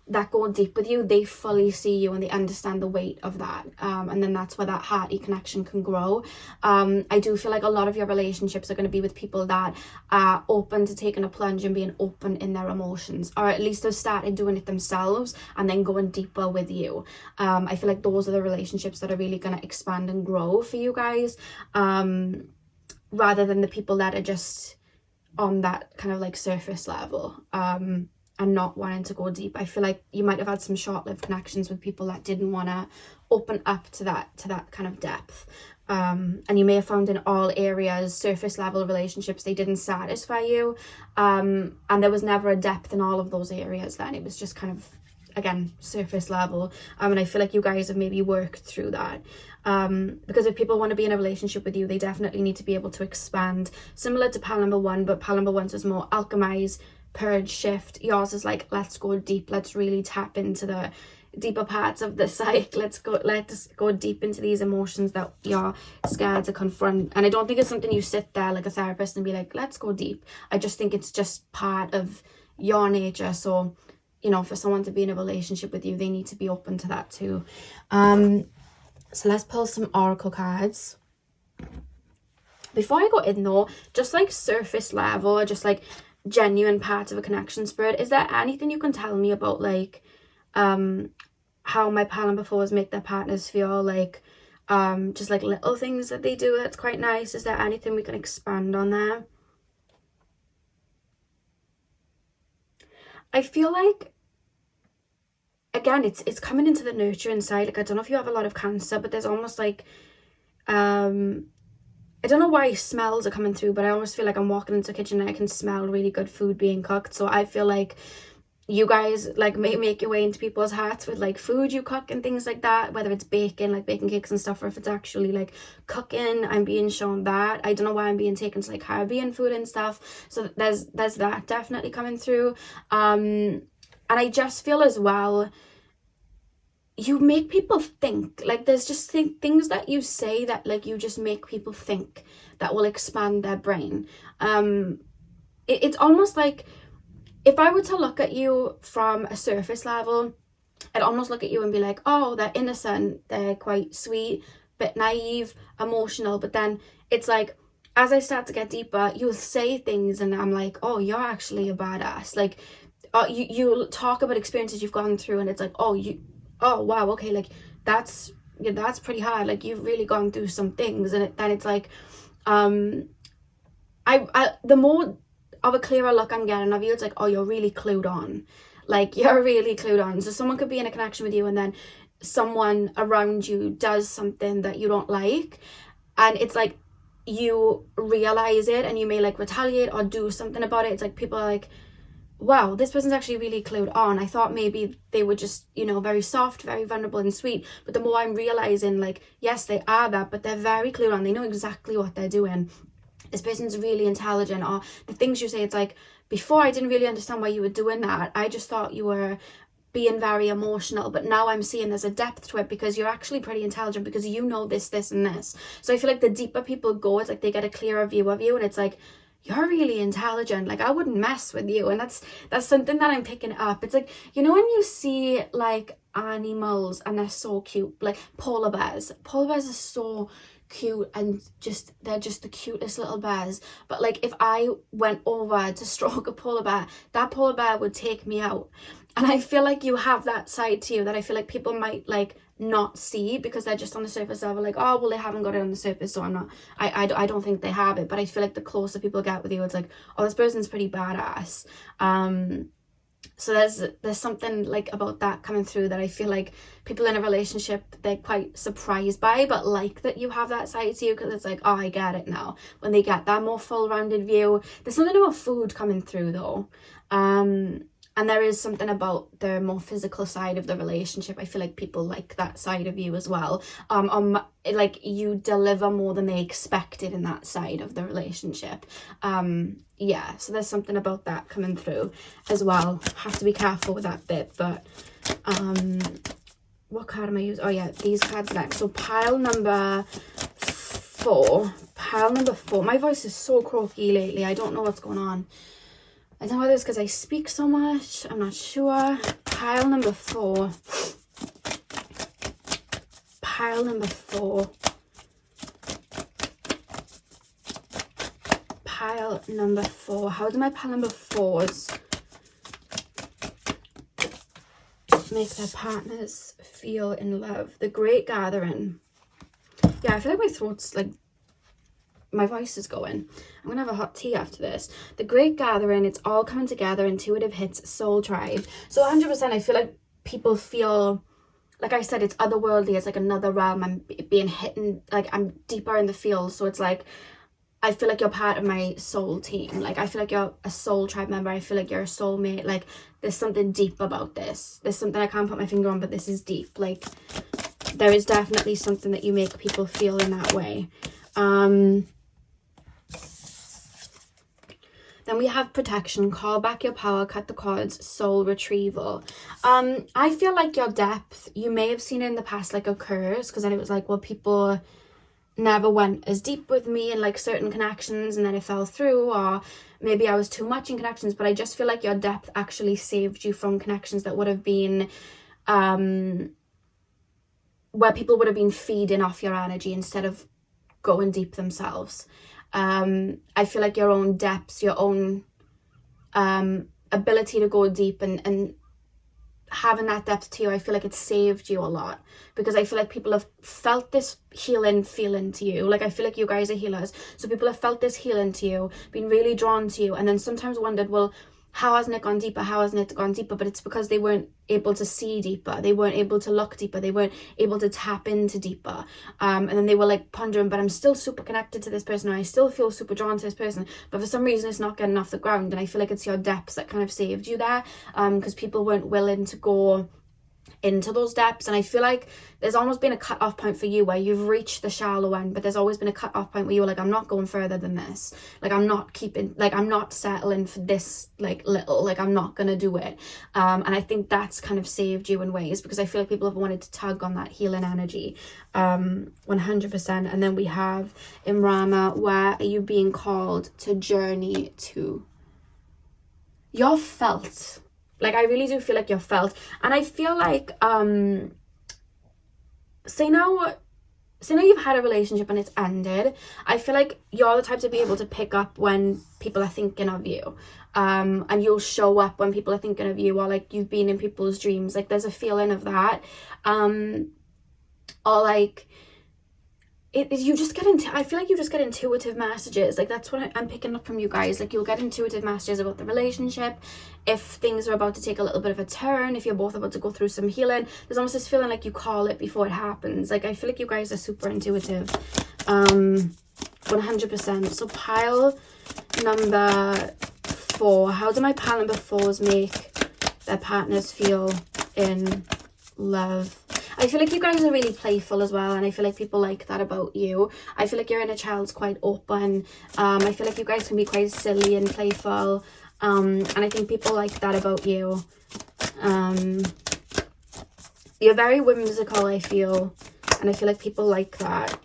that go deep with you, they fully see you and they understand the weight of that, and then that's where that hearty connection can grow. I do feel like a lot of your relationships are going to be with people that are open to taking a plunge and being open in their emotions, or at least have started doing it themselves and then going deeper with you. I feel like those are the relationships that are really going to expand and grow for you guys, rather than the people that are just on that kind of like surface level and not wanting to go deep. I feel like you might have had some short-lived connections with people that didn't want to open up to that kind of depth, and you may have found in all areas surface level relationships, they didn't satisfy you, and there was never a depth in all of those areas. Then it was just kind of, again, surface level, and I feel like you guys have maybe worked through that, because if people want to be in a relationship with you, they definitely need to be able to expand, similar to pile number one, but pile number one's was more alchemize, purge, shift. Yours is like, let's go deep, let's really tap into the deeper parts of the psyche, let's go deep into these emotions that you're scared to confront. And I don't think it's something you sit there like a therapist and be like, let's go deep. I just think it's just part of your nature. So, you know, for someone to be in a relationship with you, they need to be open to that too. So let's pull some oracle cards. Before I go in though, just like surface level, or just like genuine parts of a connection, Spirit, is there anything you can tell me about like how my pal number fours make their partners feel, like just like little things that they do that's quite nice? Is there anything we can expand on there? I feel like, again, it's coming into the nurturing side. Like, I don't know if you have a lot of Cancer, but there's almost like I don't know why smells are coming through, but I almost feel like I'm walking into a kitchen and I can smell really good food being cooked. So I feel like you guys like may make your way into people's hearts with like food you cook and things like that, whether it's baking, like baking cakes and stuff, or if it's actually like cooking. I'm being shown that. I don't know why I'm being taken to like Caribbean food and stuff. So there's that definitely coming through. And I just feel as well, you make people think. Like there's just things that you say that like you just make people think, that will expand their brain. It's almost like, if I were to look at you from a surface level, I'd almost look at you and be like, oh, they're innocent, they're quite sweet, bit naive, emotional. But then it's like, as I start to get deeper, you'll say things and I'm like, oh, you're actually a badass. Like you talk about experiences you've gone through and it's like, oh wow, okay, like that's pretty hard, like you've really gone through some things. And then it's like I the more of a clearer look I'm getting of you, it's like, oh, you're really clued on. Like you're really clued on. So someone could be in a connection with you and then someone around you does something that you don't like, and it's like you realize it and you may like retaliate or do something about it. It's like people are like, wow, this person's actually really clued on. I thought maybe they were just, you know, very soft, very vulnerable and sweet. But the more I'm realizing, like, yes, they are that, but they're very clued on. They know exactly what they're doing. This person's really intelligent. Or the things you say, it's like, before I didn't really understand why you were doing that. I just thought you were being very emotional, but now I'm seeing there's a depth to it because you're actually pretty intelligent, because you know this and this. So I feel like the deeper people go, it's like they get a clearer view of you, and it's like, you're really intelligent, like I wouldn't mess with you. And that's something that I'm picking up. It's like, you know, when you see like animals and they're so cute, like polar bears are so cute, and they're just the cutest little bears. But like if I went over to stroke a polar bear, that polar bear would take me out. And I feel like you have that side to you that I feel like people might like not see because they're just on the surface level, like, oh well, they haven't got it on the surface, so I don't think they have it. But I feel like the closer people get with you, it's like, oh, this person's pretty badass. So there's something like about that coming through that I feel like people in a relationship, they're quite surprised by, but like that you have that side to you, because it's like, oh, I get it now. When they get that more full rounded view. There's something about food coming through though. And there is something about the more physical side of the relationship. I feel like people like that side of you as well. Like you deliver more than they expected in that side of the relationship. Yeah, so there's something about that coming through as well. Have to be careful with that bit, but what card am I using? Oh yeah, these cards next. So pile number 4. Pile number 4. My voice is so croaky lately. I don't know what's going on. I don't know whether it's because I speak so much. I'm not sure. Pile number 4. Pile number 4. Pile number 4. How do my pile number 4s make their partners feel in love? The Great Gathering. Yeah, I feel like my throat's like, my voice is going. I'm gonna have a hot tea after this. The Great Gathering, it's all coming together, intuitive hits, soul tribe. So 100% I feel like people feel, like I said, it's otherworldly, it's like another realm. I'm being hidden, like I'm deeper in the field. So it's like, I feel like you're part of my soul team. Like I feel like you're a soul tribe member. I feel like you're a soulmate. Like there's something deep about this. There's something I can't put my finger on, but this is deep. Like there is definitely something that you make people feel in that way. Then we have protection, call back your power, cut the cords, soul retrieval. I feel like your depth, you may have seen it in the past like a curse, because then it was like, well, people never went as deep with me in like certain connections and then it fell through, or maybe I was too much in connections. But I just feel like your depth actually saved you from connections that would have been where people would have been feeding off your energy instead of going deep themselves. I feel like your own depths, your own ability to go deep and having that depth to you, I feel like it saved you a lot, because I feel like people have felt this healing feeling to you. Like I feel like you guys are healers, so people have felt this healing to you, been really drawn to you, and then sometimes wondered, well, how hasn't it gone deeper? How hasn't it gone deeper? But it's because they weren't able to see deeper. They weren't able to look deeper. They weren't able to tap into deeper. And then they were like pondering, but I'm still super connected to this person, or I still feel super drawn to this person, but for some reason it's not getting off the ground. And I feel like it's your depths that kind of saved you there, because people weren't willing to go into those depths. And I feel like there's almost been a cut-off point for you where you've reached the shallow end, but there's always been a cut-off point where you were like, I'm not going further than this. Like I'm not settling for this like little, like I'm not gonna do it. And I think that's kind of saved you in ways, because I feel like people have wanted to tug on that healing energy, 100%. And then we have in Rama, where are you being called to journey to? You're felt. Like, I really do feel like you're felt. And I feel like, say now you've had a relationship and it's ended. I feel like you're the type to be able to pick up when people are thinking of you. And you'll show up when people are thinking of you, or like you've been in people's dreams. Like, there's a feeling of that. Or like, you just get into, I feel like you just get intuitive messages. Like that's what I'm picking up from you guys. Like you'll get intuitive messages about the relationship, if things are about to take a little bit of a turn, if you're both about to go through some healing. There's almost this feeling like you call it before it happens. Like I feel like you guys are super intuitive, 100%. So pile number 4, how do my pile number 4s make their partners feel in love? I feel like you guys are really playful as well, and I feel like people like that about you. I feel like your inner child's quite open. I feel like you guys can be quite silly and playful, and I think people like that about you. You're very whimsical, I feel, and I feel like people like that.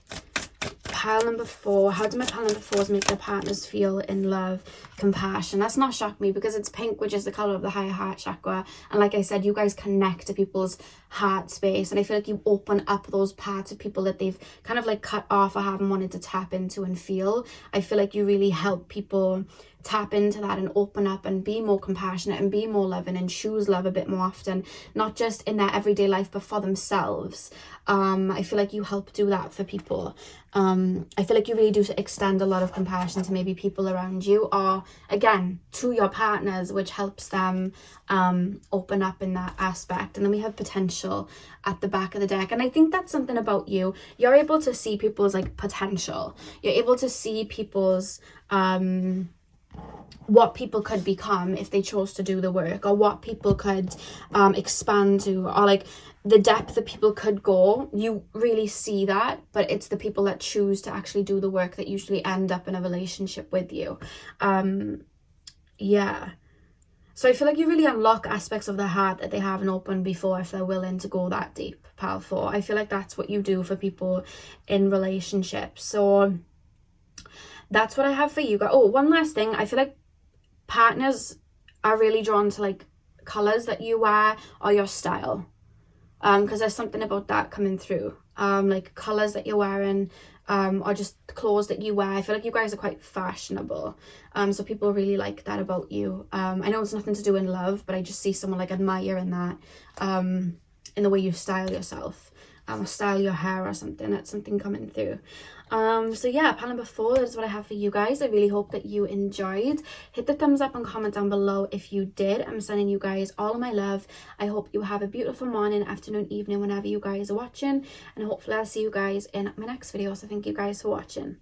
Pile number 4, how do my pile number 4s make their partners feel in love? Compassion. That's not shocked me, because it's pink, which is the color of the higher heart chakra, and like I said, you guys connect to people's heart space, and I feel like you open up those parts of people that they've kind of like cut off or haven't wanted to tap into and feel. I feel like you really help people tap into that and open up and be more compassionate and be more loving and choose love a bit more often, not just in their everyday life but for themselves. I feel like you help do that for people. I feel like you really do extend a lot of compassion to maybe people around you, or again to your partners, which helps them open up in that aspect. And then we have potential at the back of the deck, and I think that's something about you. You're able to see people's like potential. You're able to see people's what people could become if they chose to do the work, or what people could expand to, or like the depth that people could go. You really see that, but it's the people that choose to actually do the work that usually end up in a relationship with you. Yeah. So I feel like you really unlock aspects of their heart that they haven't opened before if they're willing to go that deep, pal 4. I feel like that's what you do for people in relationships. So that's what I have for you guys. Oh, one last thing. I feel like partners are really drawn to like colors that you wear or your style, because there's something about that coming through, like colors that you're wearing, or just clothes that you wear. I feel like you guys are quite fashionable, so people really like that about you. I know it's nothing to do in love, but I just see someone like admiring that, in the way you style yourself, or style your hair or something. That's something coming through. So yeah, pal number 4, that's what I have for you guys. I really hope that you enjoyed. Hit the thumbs up and comment down below if you did. I'm sending you guys all of my love. I hope you have a beautiful morning, afternoon, evening, whenever you guys are watching, and hopefully I'll see you guys in my next video. So thank you guys for watching.